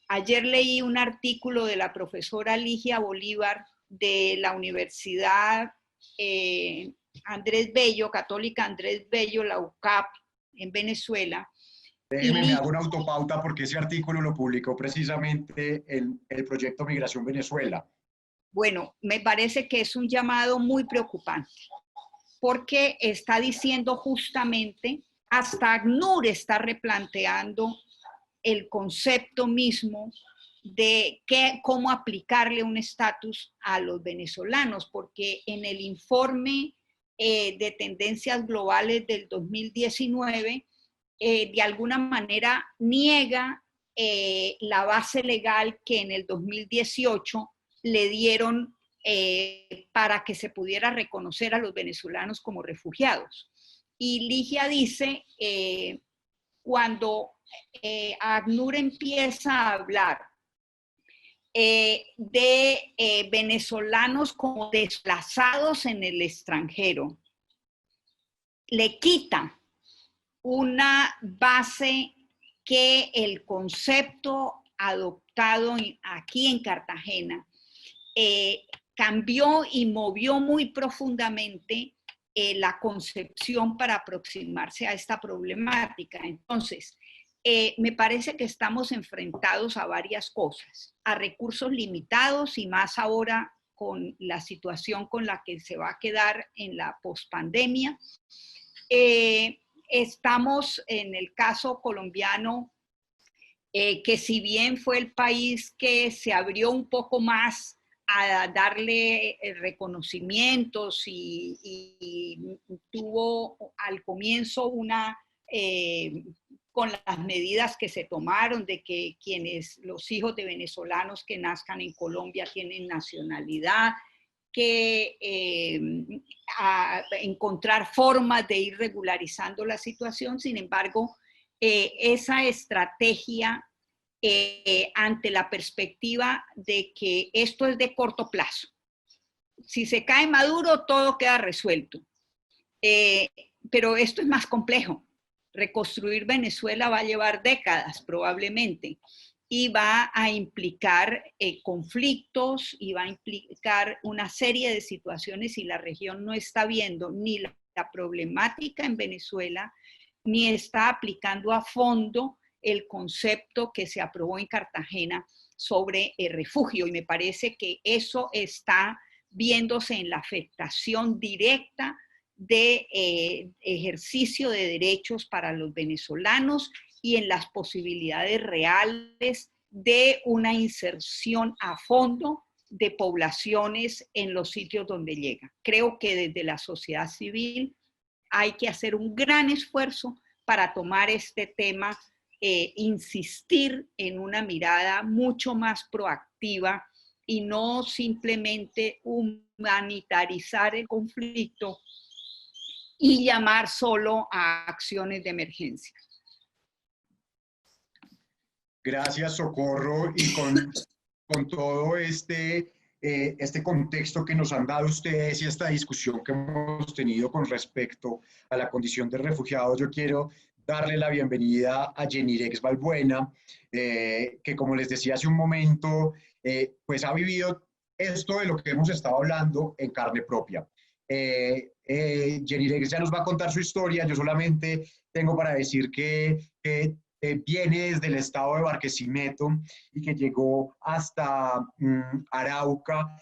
Ayer leí un artículo de la profesora Ligia Bolívar de la Universidad Andrés Bello, Católica Andrés Bello, la UCAP, en Venezuela. Déjeme, me hago una autopauta porque ese artículo lo publicó precisamente el proyecto Migración Venezuela. Bueno, me parece que es un llamado muy preocupante, porque está diciendo justamente, hasta ACNUR está replanteando el concepto mismo de cómo aplicarle un estatus a los venezolanos, porque en el informe de tendencias globales del 2019, de alguna manera niega la base legal que en el 2018 le dieron para que se pudiera reconocer a los venezolanos como refugiados. Y Ligia dice, cuando ACNUR empieza a hablar de venezolanos como desplazados en el extranjero, le quita una base que el concepto adoptado aquí en Cartagena cambió y movió muy profundamente la concepción para aproximarse a esta problemática. Entonces, me parece que estamos enfrentados a varias cosas, a recursos limitados y más ahora con la situación con la que se va a quedar en la pospandemia. Estamos en el caso colombiano, que si bien fue el país que se abrió un poco más a darle reconocimientos y tuvo al comienzo una, con las medidas que se tomaron de que los hijos de venezolanos que nazcan en Colombia tienen nacionalidad, que encontrar formas de ir regularizando la situación. Sin embargo, esa estrategia ante la perspectiva de que esto es de corto plazo. Si se cae Maduro, todo queda resuelto. Pero esto es más complejo. Reconstruir Venezuela va a llevar décadas probablemente y va a implicar conflictos y va a implicar una serie de situaciones y la región no está viendo ni la problemática en Venezuela ni está aplicando a fondo el concepto que se aprobó en Cartagena sobre el refugio, y me parece que eso está viéndose en la afectación directa de ejercicio de derechos para los venezolanos y en las posibilidades reales de una inserción a fondo de poblaciones en los sitios donde llega. Creo que desde la sociedad civil hay que hacer un gran esfuerzo para tomar este tema, insistir en una mirada mucho más proactiva y no simplemente humanitarizar el conflicto y llamar solo a acciones de emergencia. Gracias, Socorro, y con todo este contexto que nos han dado ustedes y esta discusión que hemos tenido con respecto a la condición de refugiados, yo quiero darle la bienvenida a Yenirex Balbuena, que como les decía hace un momento, pues ha vivido esto de lo que hemos estado hablando en carne propia. Yenirex ya nos va a contar su historia, yo solamente tengo para decir que viene desde el estado de Barquisimeto y que llegó hasta Arauca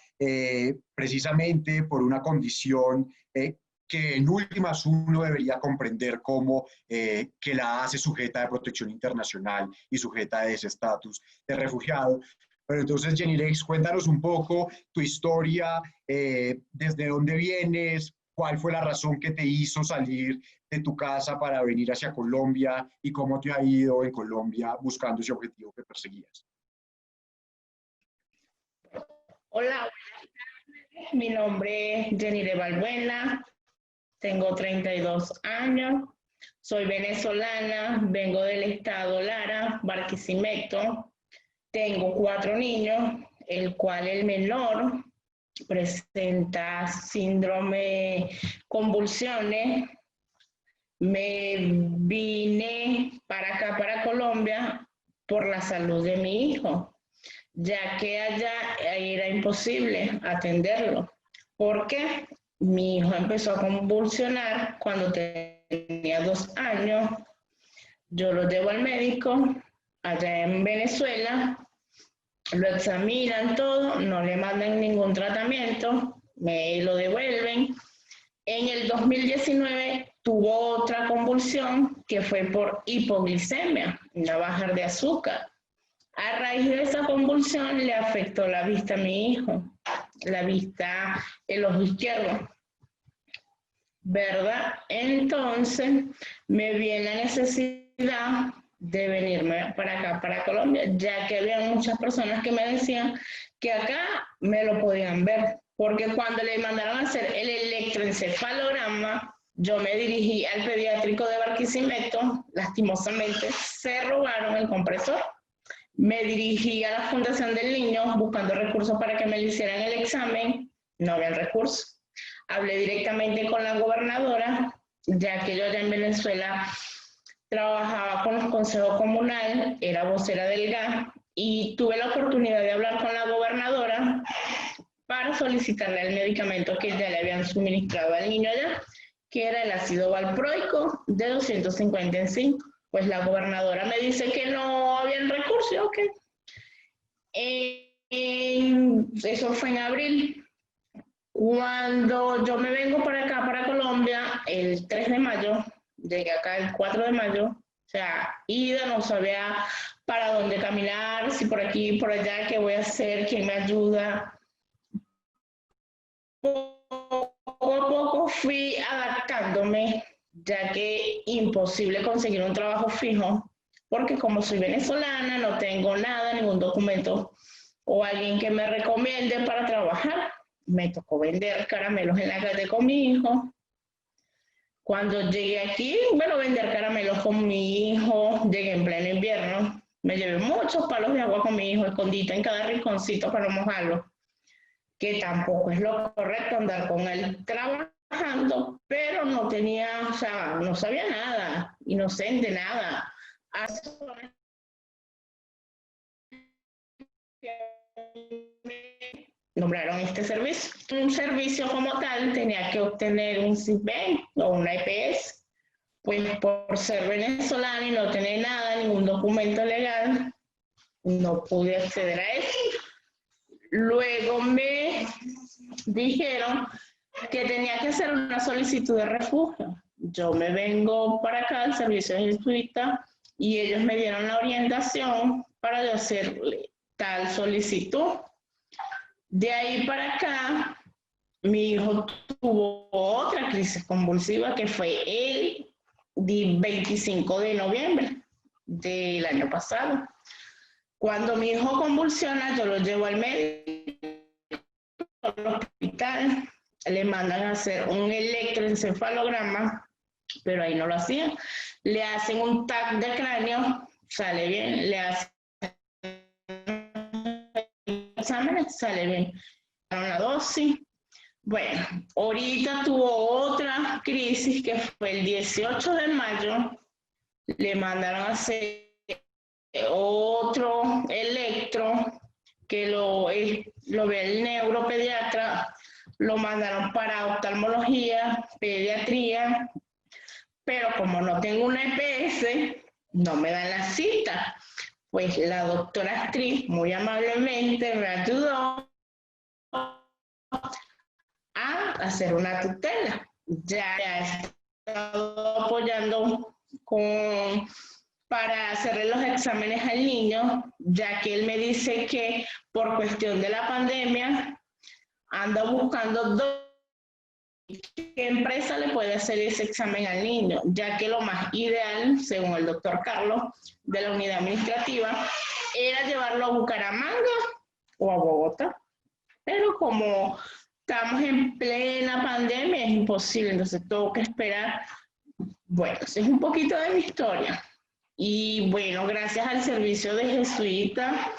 precisamente por una condición que en últimas uno debería comprender como que la hace sujeta de protección internacional y sujeta de ese estatus de refugiado. Pero entonces, Yenirex, cuéntanos un poco tu historia, desde dónde vienes, cuál fue la razón que te hizo salir de tu casa para venir hacia Colombia y cómo te ha ido en Colombia buscando ese objetivo que perseguías. Hola, mi nombre es Yenirex Balbuena, tengo 32 años, soy venezolana, vengo del estado Lara, Barquisimeto, tengo 4 niños, el cual el menor presenta síndrome convulsiones. Me vine para acá, para Colombia, por la salud de mi hijo, ya que allá era imposible atenderlo, porque mi hijo empezó a convulsionar cuando tenía 2 años. Yo lo llevo al médico allá en Venezuela, lo examinan todo, no le mandan ningún tratamiento, me lo devuelven. En el 2019 tuvo otra convulsión que fue por hipoglicemia, una baja de azúcar. A raíz de esa convulsión le afectó la vista a mi hijo, la vista, el ojo izquierdo, ¿verdad? Entonces me viene la necesidad de venirme para acá, para Colombia, ya que había muchas personas que me decían que acá me lo podían ver, porque cuando le mandaron a hacer el electroencefalograma, yo me dirigí al pediátrico de Barquisimeto, lastimosamente se robaron el compresor. Me dirigí a la Fundación del Niño buscando recursos para que me le hicieran el examen, no había recursos. Hablé directamente con la gobernadora, ya que yo allá en Venezuela trabajaba con los consejos comunales, era vocera del GAS, y tuve la oportunidad de hablar con la gobernadora para solicitarle el medicamento que ya le habían suministrado al niño allá, que era el ácido valproico de 250 en 5. Pues la gobernadora me dice que no había recursos, ok. Eso fue en abril. Cuando yo me vengo para acá, para Colombia, el 3 de mayo, llegué acá el 4 de mayo, o sea, ida, no sabía para dónde caminar, si por aquí, por allá, qué voy a hacer, quién me ayuda. Poco a poco fui adaptándome, ya que imposible conseguir un trabajo fijo, porque como soy venezolana, no tengo nada, ningún documento o alguien que me recomiende para trabajar. Me tocó vender caramelos en la calle con mi hijo. Cuando llegué aquí, bueno, vender caramelos con mi hijo, llegué en pleno invierno, me llevé muchos palos de agua con mi hijo, escondita en cada rinconcito para no mojarlo, que tampoco es lo correcto andar con él trabajando, pero no tenía, o sea, no sabía nada, inocente, nada. Nombraron este servicio. Un servicio como tal tenía que obtener un CISBEN o una EPS, pues por ser venezolana y no tener nada, ningún documento legal, no pude acceder a eso. Luego me dijeron que tenía que hacer una solicitud de refugio. Yo me vengo para acá al servicio jesuita y ellos me dieron la orientación para yo hacer tal solicitud. De ahí para acá, mi hijo tuvo otra crisis convulsiva que fue el 25 de noviembre del año pasado. Cuando mi hijo convulsiona, yo lo llevo al médico, al hospital, le mandan a hacer un electroencefalograma, pero ahí no lo hacían. Le hacen un TAC de cráneo, sale bien, le hacen exámenes, sale bien. La dosis. Bueno, ahorita tuvo otra crisis que fue el 18 de mayo, le mandaron a hacer otro electro que lo ve el neuropediatra, lo mandaron para oftalmología, pediatría, pero como no tengo una EPS, no me dan la cita. Pues la doctora actriz muy amablemente me ayudó a hacer una tutela. Ya he estado apoyando para hacerle los exámenes al niño, ya que él me dice que por cuestión de la pandemia anda buscando qué empresa le puede hacer ese examen al niño, ya que lo más ideal, según el doctor Carlos, de la unidad administrativa, era llevarlo a Bucaramanga o a Bogotá. Pero como estamos en plena pandemia, es imposible, entonces tengo que esperar. Bueno, esa es un poquito de mi historia. Y bueno, gracias al servicio de Jesuita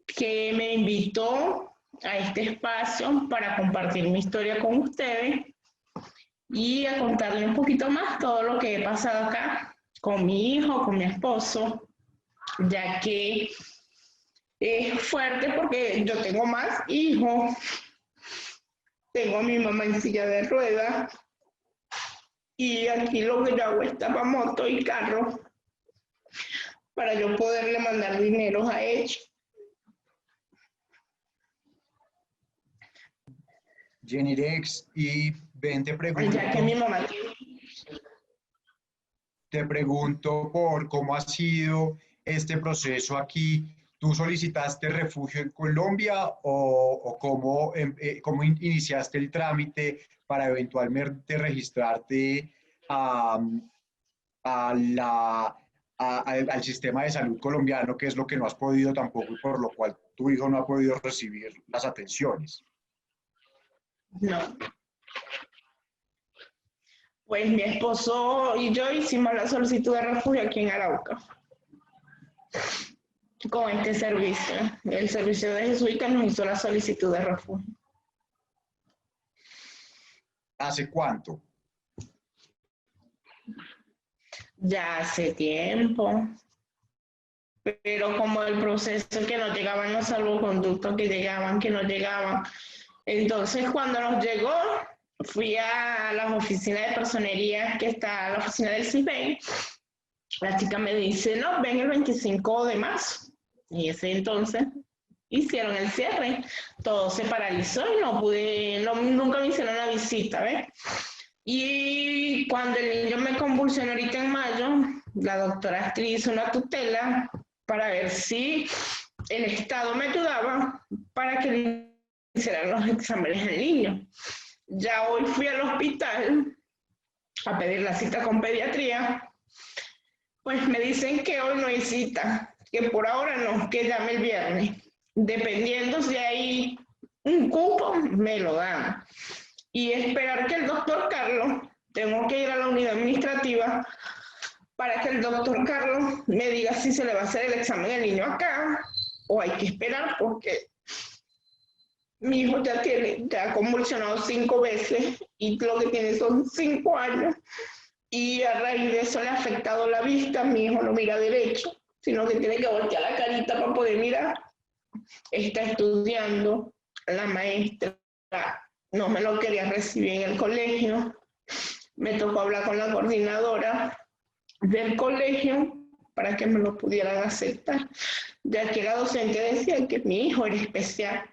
que me invitó a este espacio para compartir mi historia con ustedes y a contarle un poquito más todo lo que he pasado acá con mi hijo, con mi esposo, ya que es fuerte porque yo tengo más hijos, tengo a mi mamá en silla de ruedas y aquí lo que yo hago es tapamoto y carro para yo poderle mandar dinero a ellos. Jenirex, y ven, te Ya que mi mamá pregunto por cómo ha sido este proceso aquí. ¿Tú solicitaste refugio en Colombia o cómo iniciaste el trámite para eventualmente registrarte al sistema de salud colombiano, que es lo que no has podido tampoco y por lo cual tu hijo no ha podido recibir las atenciones? No. Pues mi esposo y yo hicimos la solicitud de refugio aquí en Arauca con este servicio. El servicio de Jesuita nos hizo la solicitud de refugio. ¿Hace cuánto? Ya hace tiempo. Pero como el proceso que nos llegaban los salvoconductos, que no llegaban. Entonces cuando nos llegó, fui a las oficinas de personería que está, la oficina del CISBEN. La chica me dice, no, ven el 25 de marzo. Y ese entonces hicieron el cierre. Todo se paralizó y nunca me hicieron la visita, ¿ves? Y cuando el niño me convulsionó ahorita en mayo, la doctora actriz hizo una tutela para ver si el Estado me ayudaba para que le hicieran los exámenes al niño. Ya hoy fui al hospital a pedir la cita con pediatría, pues me dicen que hoy no hay cita, que por ahora no, que llame el viernes. Dependiendo si hay un cupo, me lo dan. Y esperar que el doctor Carlos, tengo que ir a la unidad administrativa para que el doctor Carlos me diga si se le va a hacer el examen al niño acá o hay que esperar porque mi hijo ya ha convulsionado 5 veces y lo que tiene son 5 años y a raíz de eso le ha afectado la vista. Mi hijo no mira derecho, sino que tiene que voltear la carita para poder mirar. Está estudiando, la maestra no me lo quería recibir en el colegio, me tocó hablar con la coordinadora del colegio para que me lo pudieran aceptar, ya que la docente decía que mi hijo era especial.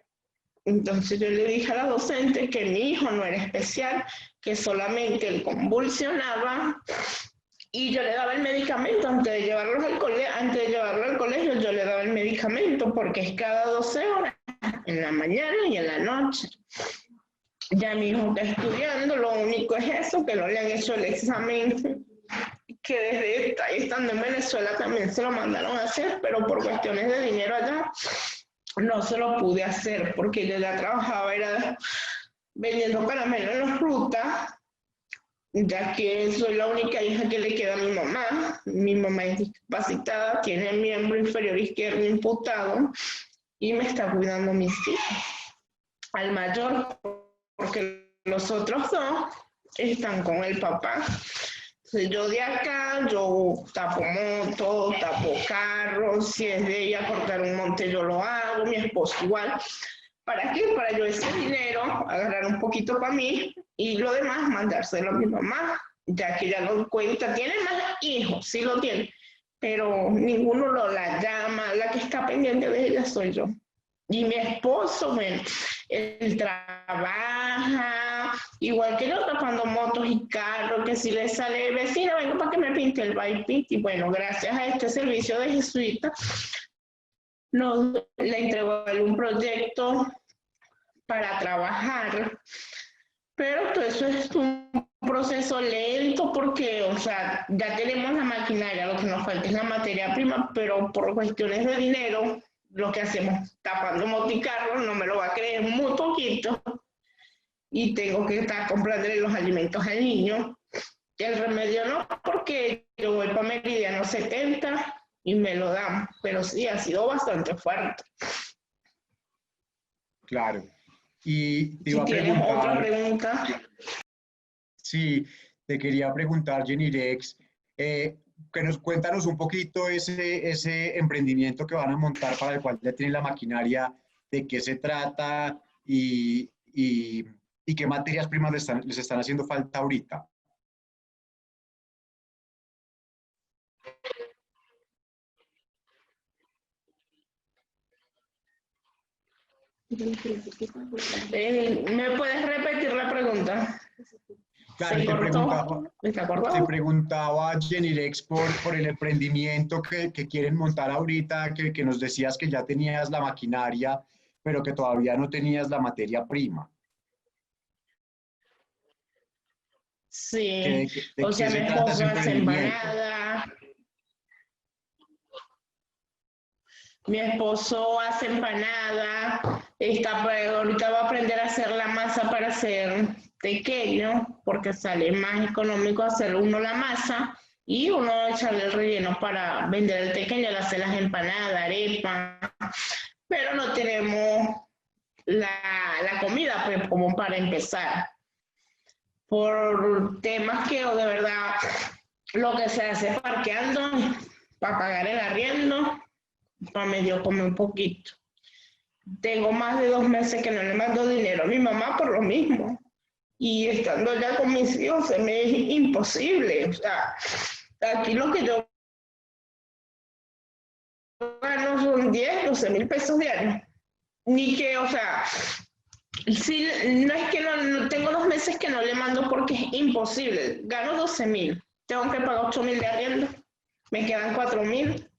Entonces yo le dije a la docente que mi hijo no era especial, que solamente él convulsionaba y yo le daba el medicamento antes de llevarlo al colegio, yo le daba el medicamento porque es cada 12 horas. en la mañana y en la noche. Ya mi hijo está estudiando, lo único es eso, que no le han hecho el examen, que desde estando en Venezuela también se lo mandaron a hacer, pero por cuestiones de dinero allá no se lo pude hacer, porque yo ya trabajaba, era vendiendo caramelos en las rutas, ya que soy la única hija que le queda a mi mamá. Mi mamá es discapacitada, tiene el miembro inferior izquierdo imputado y me está cuidando a mis hijos. Al mayor, porque los otros dos están con el papá. Entonces yo de acá, yo tapo moto, tapo carros, si es de ella cortar un monte yo lo hago, mi esposo igual. ¿Para qué? Para yo ese dinero agarrar un poquito para mí y lo demás mandárselo a mi mamá, ya que ella lo cuenta. Tiene más hijos, sí lo tiene, pero ninguno la llama, la que está pendiente de ella soy yo. Y mi esposo, bueno, él trabaja, igual que yo, tapando motos y carros, que si le sale vecina, vengo para que me pinte el bypit. Y bueno, gracias a este servicio de jesuita, le entregó un proyecto para trabajar, pero todo eso es un proceso lento porque, o sea, ya tenemos la maquinaria, lo que nos falta es la materia prima, pero por cuestiones de dinero, lo que hacemos tapando moticarros, no me lo va a creer, muy poquito, y tengo que estar comprándole los alimentos al niño. El remedio no, porque yo voy para Meridiano 70 y me lo dan, pero sí, ha sido bastante fuerte. Claro. Y te iba Si a tienes otra preguntar, pregunta. sí, te quería preguntar, Jenirex, cuéntanos un poquito ese emprendimiento que van a montar para el cual ya tienen la maquinaria, de qué se trata y qué materias primas les están haciendo falta ahorita. ¿Me puedes repetir la pregunta? Claro, te preguntaba Jenirex por el emprendimiento que quieren montar ahorita, que nos decías que ya tenías la maquinaria, pero que todavía no tenías la materia prima. Sí, ¿De o qué sea, mi se trata ese esposo hace emprendimiento? empanada. Mi esposo hace empanada, ahorita va a aprender a hacer la masa para hacer tequeño, porque sale más económico hacer uno la masa y uno echarle el relleno para vender el tequeño, hacer las empanadas, arepas, pero no tenemos la comida pues, como para empezar. Por temas que o de verdad lo que se hace parqueando para pagar el arriendo, para medio comer un poquito. Tengo más de 2 meses que no le mando dinero a mi mamá por lo mismo. Y estando ya con mis hijos se me es imposible. O sea, aquí lo que yo gano son 10, 12 mil pesos diarios. Ni que, o sea, sí, no es que no tengo 2 meses que no le mando porque es imposible. Gano 12 mil. Tengo que pagar 8 mil de arriendo. Me quedan 4 mil.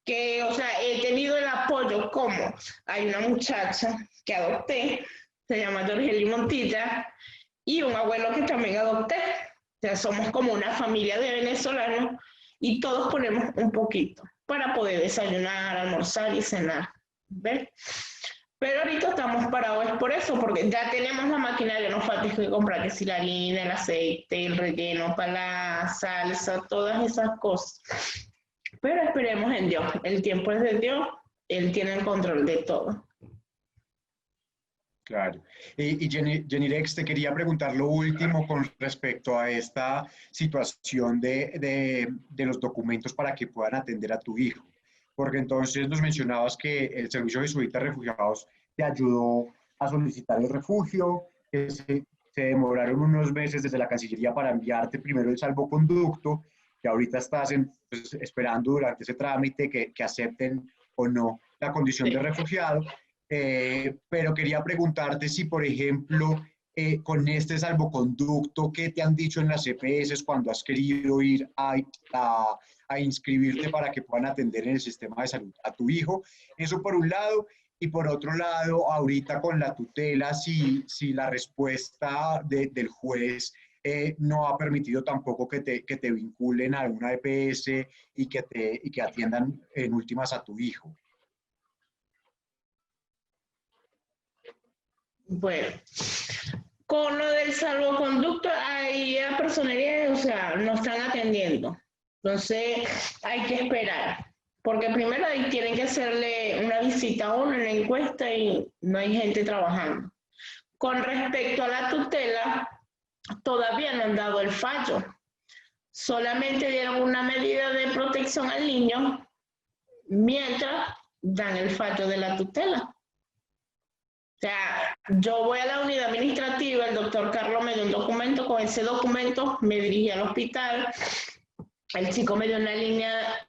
Que, o sea, he tenido el apoyo como hay una muchacha que adopté, se llama Jorgeli Montilla, y un abuelo que también adopté. O sea, somos como una familia de venezolanos y todos ponemos un poquito para poder desayunar, almorzar y cenar. ¿Ves? Pero ahorita estamos parados es por eso, porque ya tenemos la maquinaria, nos falta que comprar que si la harina, el aceite, el relleno para la salsa, todas esas cosas. Pero esperemos en Dios, el tiempo es de Dios, Él tiene el control de todo. Claro. Y Jenirex, te quería preguntar lo último con respecto a esta situación de los documentos para que puedan atender a tu hijo. Porque entonces nos mencionabas que el Servicio Jesuita de Refugiados te ayudó a solicitar el refugio, que se demoraron unos meses desde la Cancillería para enviarte primero el salvoconducto, que ahorita estás pues, esperando durante ese trámite que acepten o no la condición de refugiado. Pero quería preguntarte si, por ejemplo, con este salvoconducto, ¿qué te han dicho en las EPS cuando has querido ir a inscribirte para que puedan atender en el sistema de salud a tu hijo? Eso por un lado. Y por otro lado, ahorita con la tutela, si la respuesta del juez no ha permitido tampoco que te vinculen a una EPS y que atiendan en últimas a tu hijo. Bueno, con lo del salvoconducto, ahí a personería, o sea, no están atendiendo. Entonces, hay que esperar. Porque primero ahí tienen que hacerle una visita a uno en la encuesta y no hay gente trabajando. Con respecto a la tutela, todavía no han dado el fallo. Solamente dieron una medida de protección al niño mientras dan el fallo de la tutela. O sea, yo voy a la unidad administrativa, el doctor Carlos me dio un documento, con ese documento me dirigí al hospital, el chico me dio una línea,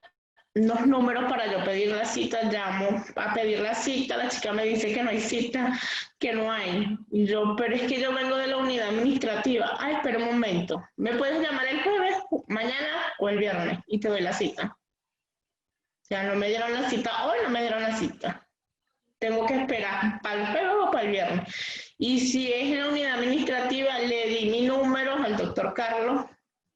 unos números para yo pedir la cita, llamo a pedir la cita, la chica me dice que no hay cita, que no hay. Y yo, pero es que yo vengo de la unidad administrativa. Ay, espera un momento, ¿me puedes llamar el jueves, mañana o el viernes? Y te doy la cita. O sea, no me dieron la cita hoy, no me dieron la cita. Tengo que esperar para el jueves o para el viernes. Y si es en la unidad administrativa, le di mi número al doctor Carlos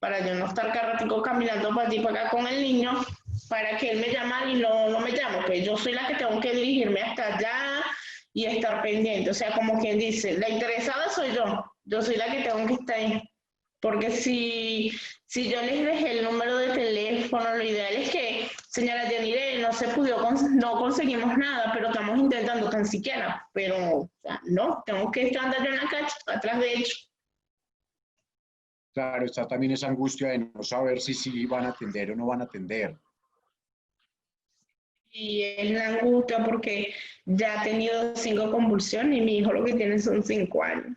para yo no estar cada ratico caminando para allí para acá con el niño, para que él me llame y no me llame, pues yo soy la que tengo que dirigirme hasta allá y estar pendiente. O sea, como quien dice, la interesada soy yo soy la que tengo que estar ahí. Porque si yo les dejé el número de teléfono, lo ideal es que, señora Yanire, no se pudo, no conseguimos nada, pero estamos intentando tan siquiera. Pero, o sea, no, tengo que estar yo en la calle, atrás de ellos. Claro, está también esa angustia de no saber si van a atender o no van a atender. Y es la angustia porque ya ha tenido 5 convulsiones y mi hijo lo que tiene son 5 años.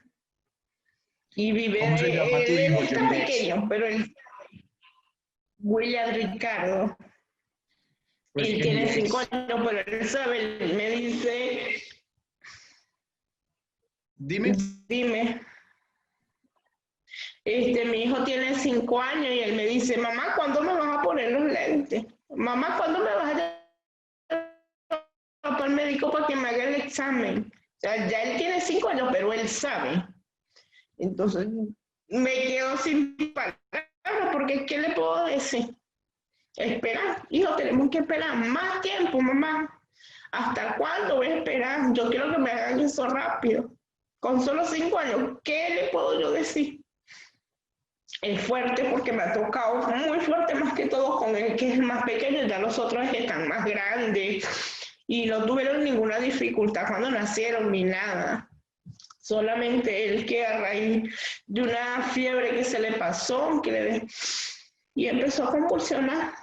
Y vive, ¿Cómo se llama tu hijo, está Yamilex? pequeño, pero él, William Ricardo, Pues él tiene Yamilex, 5 años, pero él sabe, él me dice, dime. dime, mi hijo tiene 5 años y él me dice, mamá, ¿cuándo me vas a poner los lentes? Mamá, ¿cuándo me vas a llevar al médico para que me haga el examen? O sea, ya él tiene 5 años, pero él sabe. Entonces, me quedo sin palabras, porque ¿qué le puedo decir? Esperar, hijo, tenemos que esperar más tiempo, mamá. ¿Hasta cuándo voy a esperar? Yo quiero que me hagan eso rápido. Con solo 5 años, ¿qué le puedo yo decir? Es fuerte porque me ha tocado muy fuerte, más que todo con el que es más pequeño, ya los otros están más grandes y no tuvieron ninguna dificultad cuando nacieron ni nada. Solamente él que a raíz de una fiebre que se le pasó, y empezó a convulsionar.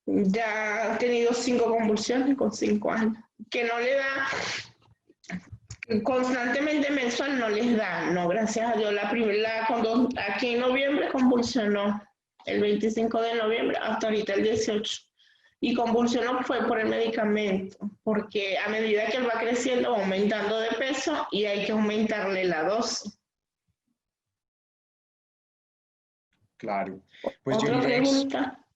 Ya ha tenido 5 convulsiones con 5 años, que no le da, constantemente mensual no les da, no, gracias a Dios. La primera, cuando aquí en noviembre convulsionó, el 25 de noviembre, hasta ahorita el 18. Y convulsionó fue por el medicamento, porque a medida que él va creciendo va aumentando de peso y hay que aumentarle la dosis. Claro. Pues ¿Otra Yamilex, pregunta?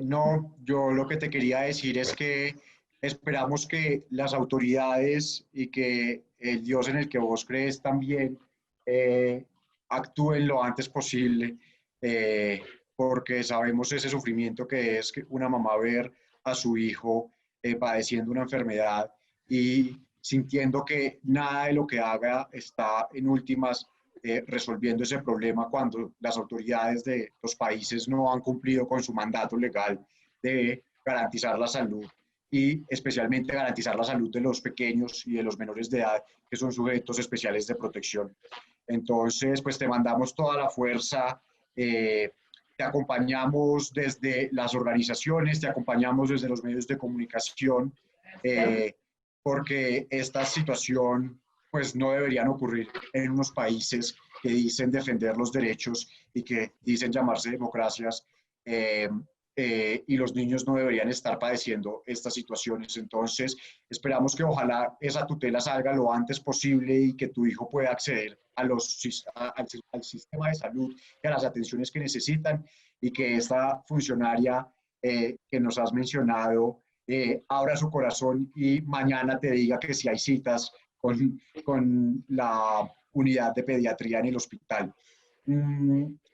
no, yo lo que te quería decir es que esperamos que las autoridades y que el Dios en el que vos crees también actúen lo antes posible, porque sabemos ese sufrimiento que es una mamá ver a su hijo padeciendo una enfermedad y sintiendo que nada de lo que haga está en últimas resolviendo ese problema cuando las autoridades de los países no han cumplido con su mandato legal de garantizar la salud y especialmente garantizar la salud de los pequeños y de los menores de edad que son sujetos especiales de protección. Entonces, pues te mandamos toda la fuerza, te acompañamos desde las organizaciones, te acompañamos desde los medios de comunicación, porque esta situación pues no deberían ocurrir en unos países que dicen defender los derechos y que dicen llamarse democracias, y los niños no deberían estar padeciendo estas situaciones. Entonces, esperamos que ojalá esa tutela salga lo antes posible y que tu hijo pueda acceder al sistema de salud y a las atenciones que necesitan y que esta funcionaria que nos has mencionado abra su corazón y mañana te diga que si hay citas con la unidad de pediatría en el hospital.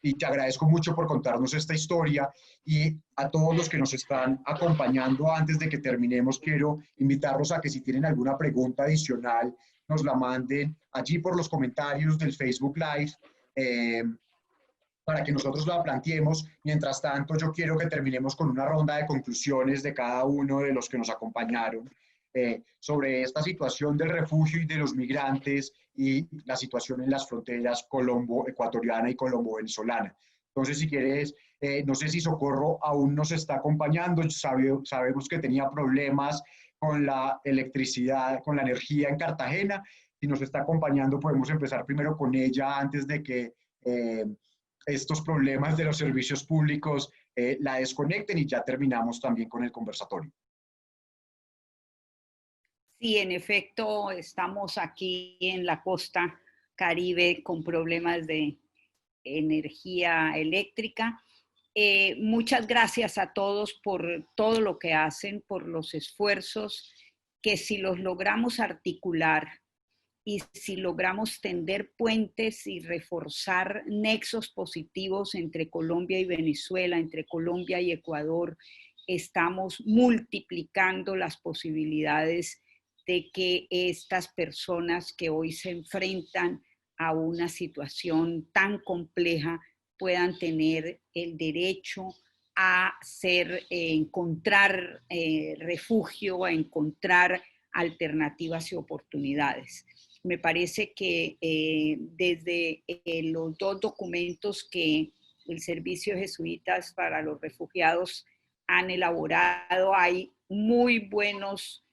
Y te agradezco mucho por contarnos esta historia, y a todos los que nos están acompañando, antes de que terminemos, quiero invitarlos a que si tienen alguna pregunta adicional, nos la manden allí por los comentarios del Facebook Live, para que nosotros la planteemos. Mientras tanto, yo quiero que terminemos con una ronda de conclusiones de cada uno de los que nos acompañaron, sobre esta situación del refugio y de los migrantes y la situación en las fronteras colombo-ecuatoriana y colombo-venezolana. Entonces, si quieres, no sé si Socorro aún nos está acompañando. Sabemos que tenía problemas con la electricidad, con la energía en Cartagena. Si nos está acompañando, podemos empezar primero con ella antes de que estos problemas de los servicios públicos la desconecten, y ya terminamos también con el conversatorio. Sí, en efecto, estamos aquí en la costa Caribe con problemas de energía eléctrica. Muchas gracias a todos por todo lo que hacen, por los esfuerzos que, si los logramos articular y si logramos tender puentes y reforzar nexos positivos entre Colombia y Venezuela, entre Colombia y Ecuador, estamos multiplicando las posibilidades de que estas personas que hoy se enfrentan a una situación tan compleja puedan tener el derecho a encontrar refugio, a encontrar alternativas y oportunidades. Me parece que desde los dos documentos que el Servicio de Jesuitas para los Refugiados han elaborado, hay muy buenos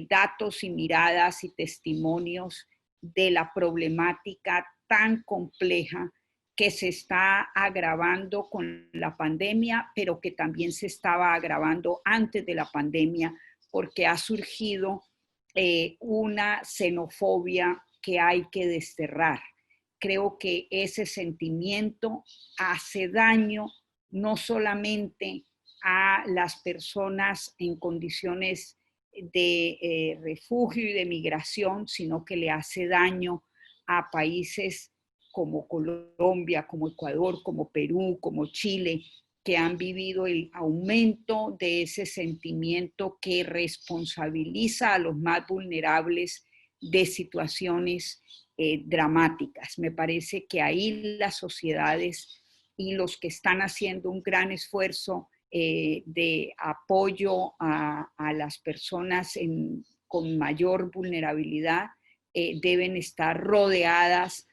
datos y miradas y testimonios de la problemática tan compleja que se está agravando con la pandemia, pero que también se estaba agravando antes de la pandemia, porque ha surgido una xenofobia que hay que desterrar. Creo que ese sentimiento hace daño no solamente a las personas en condiciones de refugio y de migración, sino que le hace daño a países como Colombia, como Ecuador, como Perú, como Chile, que han vivido el aumento de ese sentimiento que responsabiliza a los más vulnerables de situaciones dramáticas. Me parece que ahí las sociedades y los que están haciendo un gran esfuerzo de apoyo a las personas con mayor vulnerabilidad deben estar rodeadas,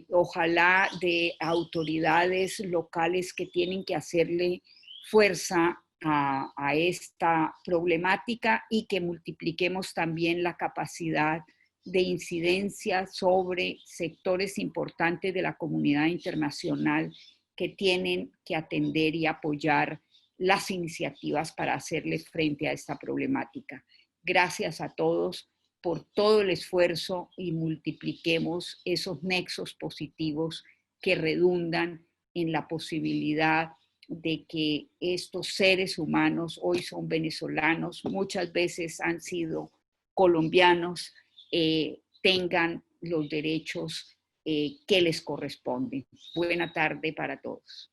ojalá, de autoridades locales que tienen que hacerle fuerza a esta problemática, y que multipliquemos también la capacidad de incidencia sobre sectores importantes de la comunidad internacional que tienen que atender y apoyar las iniciativas para hacerle frente a esta problemática. Gracias a todos por todo el esfuerzo, y multipliquemos esos nexos positivos que redundan en la posibilidad de que estos seres humanos, hoy son venezolanos, muchas veces han sido colombianos, tengan los derechos que les corresponden. Buena tarde para todos.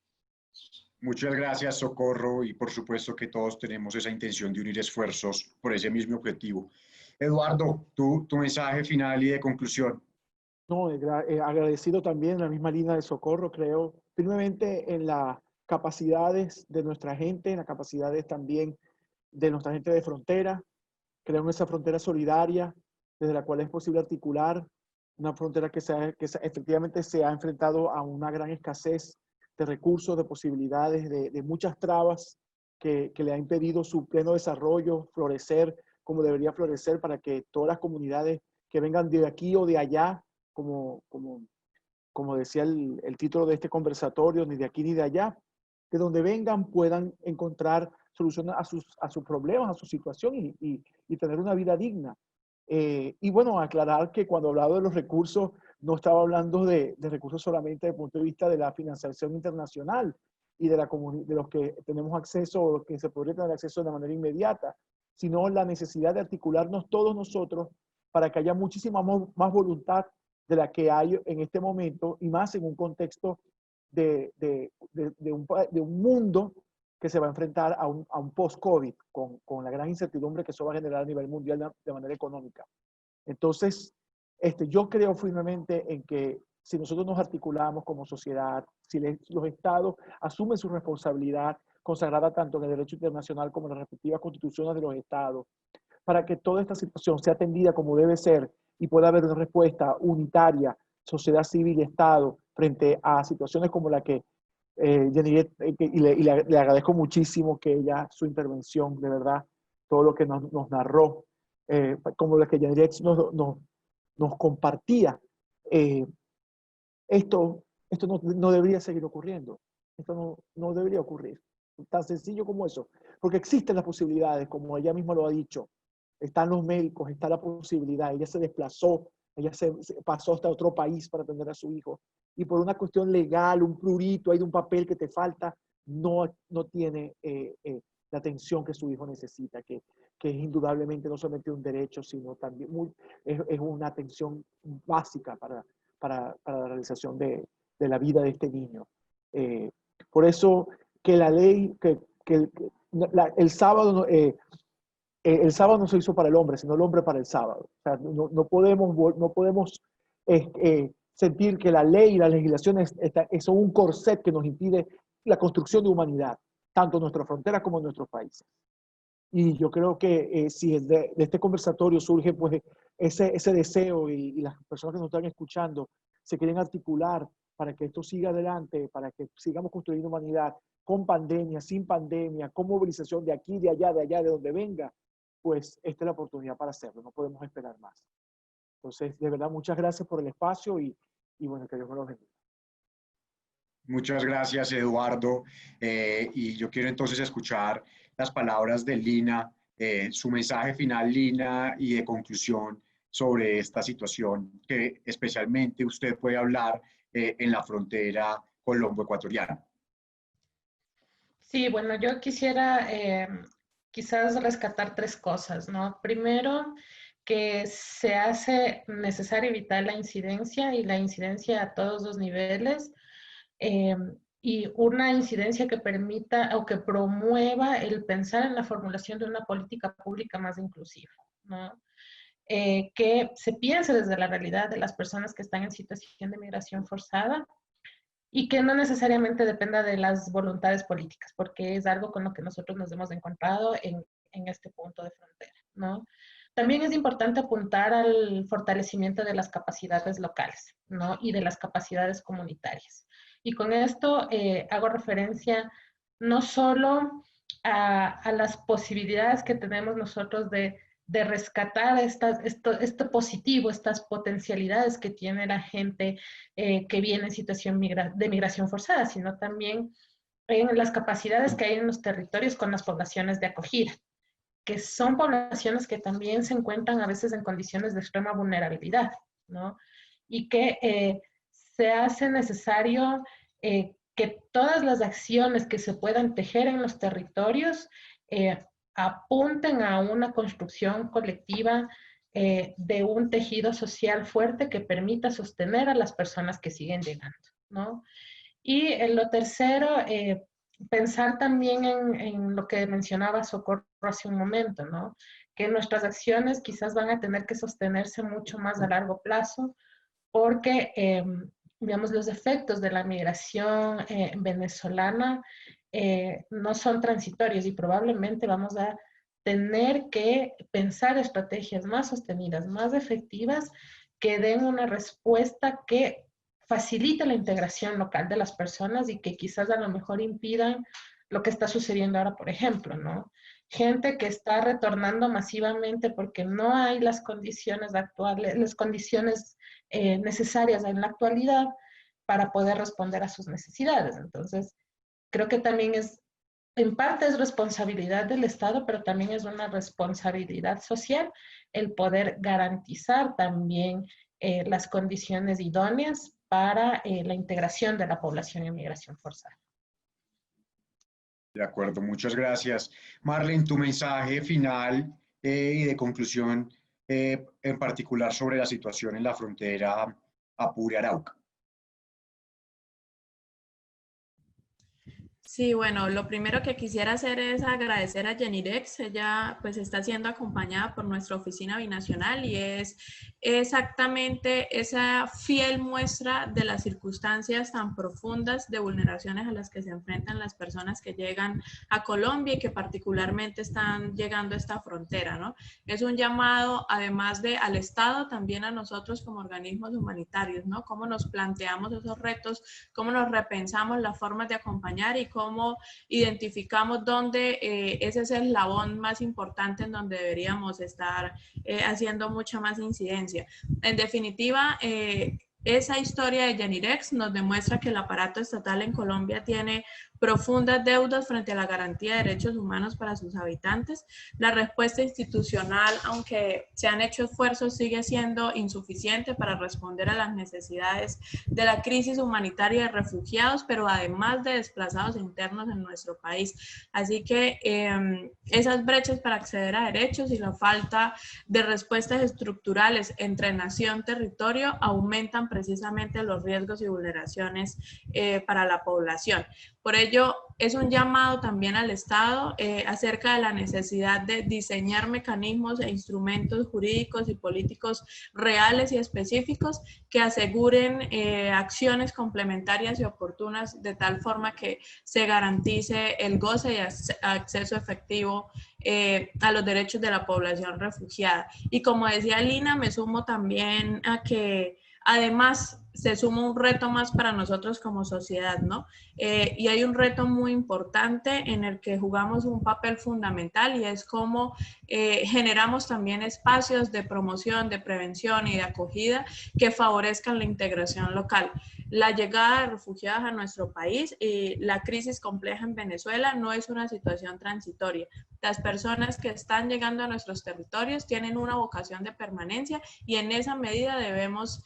Muchas gracias, Socorro, y por supuesto que todos tenemos esa intención de unir esfuerzos por ese mismo objetivo. Eduardo, tu mensaje final y de conclusión. No, agradecido también en la misma línea de Socorro, creo firmemente en las capacidades de nuestra gente, en las capacidades también de nuestra gente de frontera. Creo en esa frontera solidaria desde la cual es posible articular una frontera que efectivamente se ha enfrentado a una gran escasez de recursos, de posibilidades, de muchas trabas que le ha impedido su pleno desarrollo, florecer como debería florecer, para que todas las comunidades que vengan de aquí o de allá, como decía el título de este conversatorio, ni de aquí ni de allá, de donde vengan puedan encontrar soluciones a sus problemas, a su situación, y tener una vida digna. Y bueno, aclarar que cuando hablaba de los recursos, no estaba hablando de recursos solamente desde el punto de vista de la financiación internacional y de los que tenemos acceso, o que se podría tener acceso de manera inmediata, sino la necesidad de articularnos todos nosotros para que haya muchísima más voluntad de la que hay en este momento, y más en un contexto de un mundo que se va a enfrentar a un post-COVID, con la gran incertidumbre que eso va a generar a nivel mundial de manera económica. Entonces, yo creo firmemente en que si nosotros nos articulamos como sociedad, si los estados asumen su responsabilidad consagrada tanto en el derecho internacional como en las respectivas constituciones de los estados, para que toda esta situación sea atendida como debe ser y pueda haber una respuesta unitaria, sociedad civil y Estado, frente a situaciones como la que Jenny, y le agradezco muchísimo que ella, su intervención, de verdad, todo lo que nos narró, como la que Jenny nos compartía, esto no debería seguir ocurriendo. Esto no debería ocurrir. Tan sencillo como eso. Porque existen las posibilidades, como ella misma lo ha dicho. Están los médicos, está la posibilidad. Ella se desplazó, ella se pasó hasta otro país para atender a su hijo. Y por una cuestión legal, un prurito, hay de un papel que te falta, no tiene la atención que su hijo necesita, que es indudablemente no solamente un derecho, sino también es una atención básica para la realización de la vida de este niño. Por eso que la ley, el sábado, el sábado no se hizo para el hombre, sino el hombre para el sábado. O sea, no podemos sentir que la ley y las legislaciones son un corset que nos impide la construcción de humanidad, tanto en nuestras fronteras como en nuestros países. Y yo creo que si de este conversatorio surge pues ese deseo y las personas que nos están escuchando se quieren articular para que esto siga adelante, para que sigamos construyendo humanidad con pandemia, sin pandemia, con movilización de aquí, de allá, de donde venga, pues esta es la oportunidad para hacerlo, no podemos esperar más. Entonces, de verdad, muchas gracias por el espacio y bueno, que Dios me lo bendiga. Muchas gracias, Eduardo. Y yo quiero entonces escuchar las palabras de Lina, su mensaje final, Lina, y de conclusión sobre esta situación que especialmente usted puede hablar en la frontera colombo-ecuatoriana. Sí, bueno, yo quisiera quizás rescatar tres cosas, ¿no? Primero, que se hace necesario evitar la incidencia y la incidencia a todos los niveles, y una incidencia que permita o que promueva el pensar en la formulación de una política pública más inclusiva, ¿no? Que se piense desde la realidad de las personas que están en situación de migración forzada y que no necesariamente dependa de las voluntades políticas, porque es algo con lo que nosotros nos hemos encontrado en este punto de frontera, ¿no? También es importante apuntar al fortalecimiento de las capacidades locales, ¿no? Y de las capacidades comunitarias. Y con esto hago referencia no solo a las posibilidades que tenemos nosotros de rescatar esto positivo, estas potencialidades que tiene la gente que viene en situación de migración forzada, sino también en las capacidades que hay en los territorios con las poblaciones de acogida, que son poblaciones que también se encuentran a veces en condiciones de extrema vulnerabilidad, ¿no? Y que se hace necesario que todas las acciones que se puedan tejer en los territorios apunten a una construcción colectiva de un tejido social fuerte que permita sostener a las personas que siguen llegando, ¿no? Y lo tercero, pensar también en lo que mencionaba Socorro hace un momento, ¿no? Que nuestras acciones quizás van a tener que sostenerse mucho más a largo plazo porque, digamos, los efectos de la migración venezolana no son transitorios y probablemente vamos a tener que pensar estrategias más sostenidas, más efectivas, que den una respuesta que facilite la integración local de las personas y que quizás a lo mejor impidan lo que está sucediendo ahora, por ejemplo, ¿no? Gente que está retornando masivamente porque no hay las condiciones actuales, las condiciones necesarias en la actualidad para poder responder a sus necesidades. Entonces, creo que también en parte es responsabilidad del Estado, pero también es una responsabilidad social el poder garantizar también las condiciones idóneas para la integración de la población en migración forzada. De acuerdo, muchas gracias. Marlene, tu mensaje final y de conclusión, en particular sobre la situación en la frontera Apure-Arauca. Sí, bueno, lo primero que quisiera hacer es agradecer a Jenirex. Ella pues está siendo acompañada por nuestra oficina binacional y es exactamente esa fiel muestra de las circunstancias tan profundas de vulneraciones a las que se enfrentan las personas que llegan a Colombia y que particularmente están llegando a esta frontera, ¿no? Es un llamado, además de al Estado, también a nosotros como organismos humanitarios, ¿no? Cómo nos planteamos esos retos, cómo nos repensamos las formas de acompañar y cómo identificamos dónde es ese eslabón más importante en donde deberíamos estar haciendo mucha más incidencia. En definitiva, esa historia de Jenirex nos demuestra que el aparato estatal en Colombia tiene profundas deudas frente a la garantía de derechos humanos para sus habitantes. La respuesta institucional, aunque se han hecho esfuerzos, sigue siendo insuficiente para responder a las necesidades de la crisis humanitaria de refugiados, pero además de desplazados internos en nuestro país. Así que esas brechas para acceder a derechos y la falta de respuestas estructurales entre nación-territorio aumentan precisamente los riesgos y vulneraciones para la población. Por ello, es un llamado también al Estado acerca de la necesidad de diseñar mecanismos e instrumentos jurídicos y políticos reales y específicos que aseguren acciones complementarias y oportunas de tal forma que se garantice el goce y acceso efectivo a los derechos de la población refugiada. Y como decía Lina, me sumo también a que además se suma un reto más para nosotros como sociedad, ¿no? Y hay un reto muy importante en el que jugamos un papel fundamental y es cómo generamos también espacios de promoción, de prevención y de acogida que favorezcan la integración local. La llegada de refugiados a nuestro país y la crisis compleja en Venezuela no es una situación transitoria. Las personas que están llegando a nuestros territorios tienen una vocación de permanencia y en esa medida debemos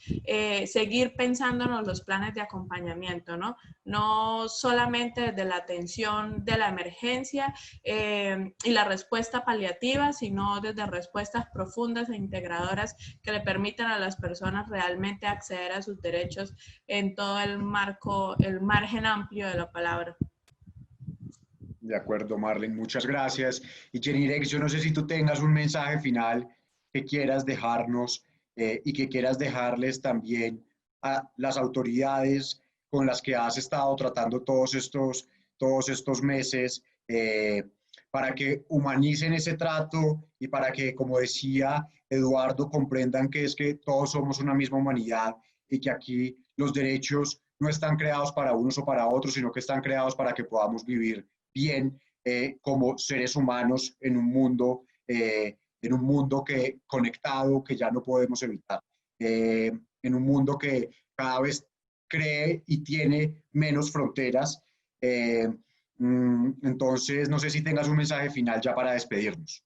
seguir pensándonos los planes de acompañamiento, ¿no? No solamente desde la atención de la emergencia y la respuesta paliativa, sino desde respuestas profundas e integradoras que le permitan a las personas realmente acceder a sus derechos en todo el margen amplio de la palabra. De acuerdo, Marlene, muchas gracias. Y Jenirex, yo no sé si tú tengas un mensaje final que quieras dejarnos y que quieras dejarles también a las autoridades con las que has estado tratando todos estos meses para que humanicen ese trato y para que, como decía Eduardo, comprendan que es que todos somos una misma humanidad y que aquí los derechos no están creados para unos o para otros, sino que están creados para que podamos vivir bien como seres humanos en un mundo que conectado, que ya no podemos evitar, en un mundo que cada vez cree y tiene menos fronteras. Entonces, no sé si tengas un mensaje final ya para despedirnos.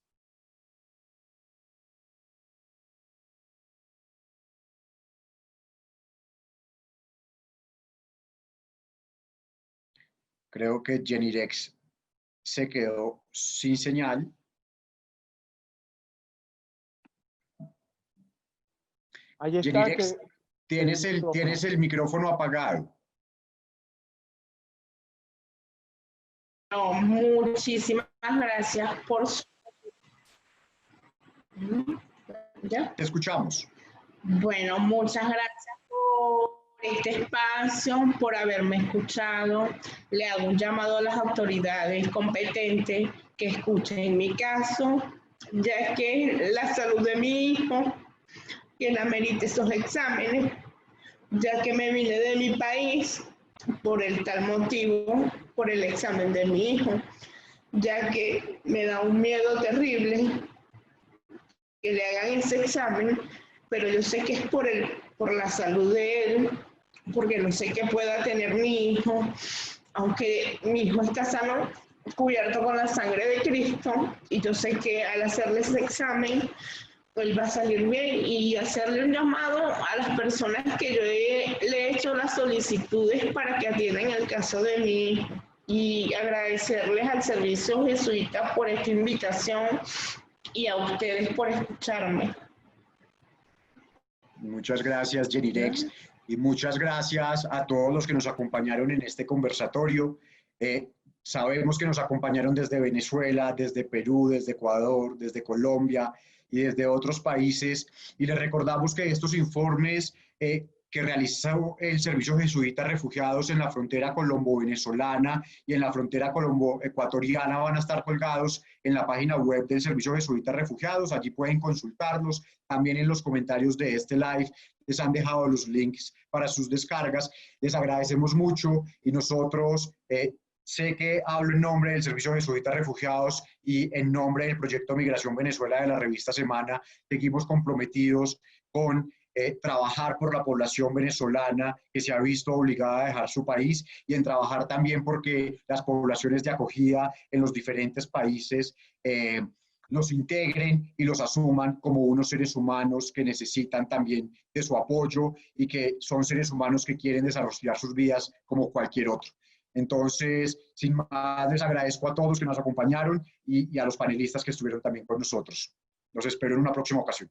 Creo que Jenirex se quedó sin señal. Ahí está. Jenirex, tienes el micrófono apagado. No, muchísimas gracias por su... ¿Ya? Te escuchamos. Bueno, muchas gracias por este espacio, por haberme escuchado. Le hago un llamado a las autoridades competentes que escuchen mi caso, ya que la salud de mi hijo, que la merite esos exámenes, ya que me vine de mi país por el tal motivo, por el examen de mi hijo, ya que me da un miedo terrible que le hagan ese examen, pero yo sé que es por la salud de él, porque no sé qué pueda tener mi hijo, aunque mi hijo está sano, cubierto con la sangre de Cristo, y yo sé que al hacerle ese examen, él va a salir bien, y hacerle un llamado a las personas que yo le he hecho las solicitudes para que atiendan el caso de mi hijo. y agradecerles al Servicio Jesuita por esta invitación y a ustedes por escucharme. Muchas gracias, Jenirex, y muchas gracias a todos los que nos acompañaron en este conversatorio. Sabemos que nos acompañaron desde Venezuela, desde Perú, desde Ecuador, desde Colombia y desde otros países, y les recordamos que estos informes que realizó el Servicio Jesuita Refugiados en la frontera colombo-venezolana y en la frontera colombo-ecuatoriana van a estar colgados en la página web del Servicio Jesuita Refugiados. Allí pueden consultarlos. También en los comentarios de este live les han dejado los links para sus descargas. Les agradecemos mucho y nosotros, sé que hablo en nombre del Servicio Jesuita Refugiados y en nombre del Proyecto Migración Venezuela de la revista Semana, seguimos comprometidos con trabajar por la población venezolana que se ha visto obligada a dejar su país y en trabajar también porque las poblaciones de acogida en los diferentes países los integren y los asuman como unos seres humanos que necesitan también de su apoyo y que son seres humanos que quieren desarrollar sus vidas como cualquier otro. Entonces, sin más, les agradezco a todos que nos acompañaron y a los panelistas que estuvieron también con nosotros. Los espero en una próxima ocasión.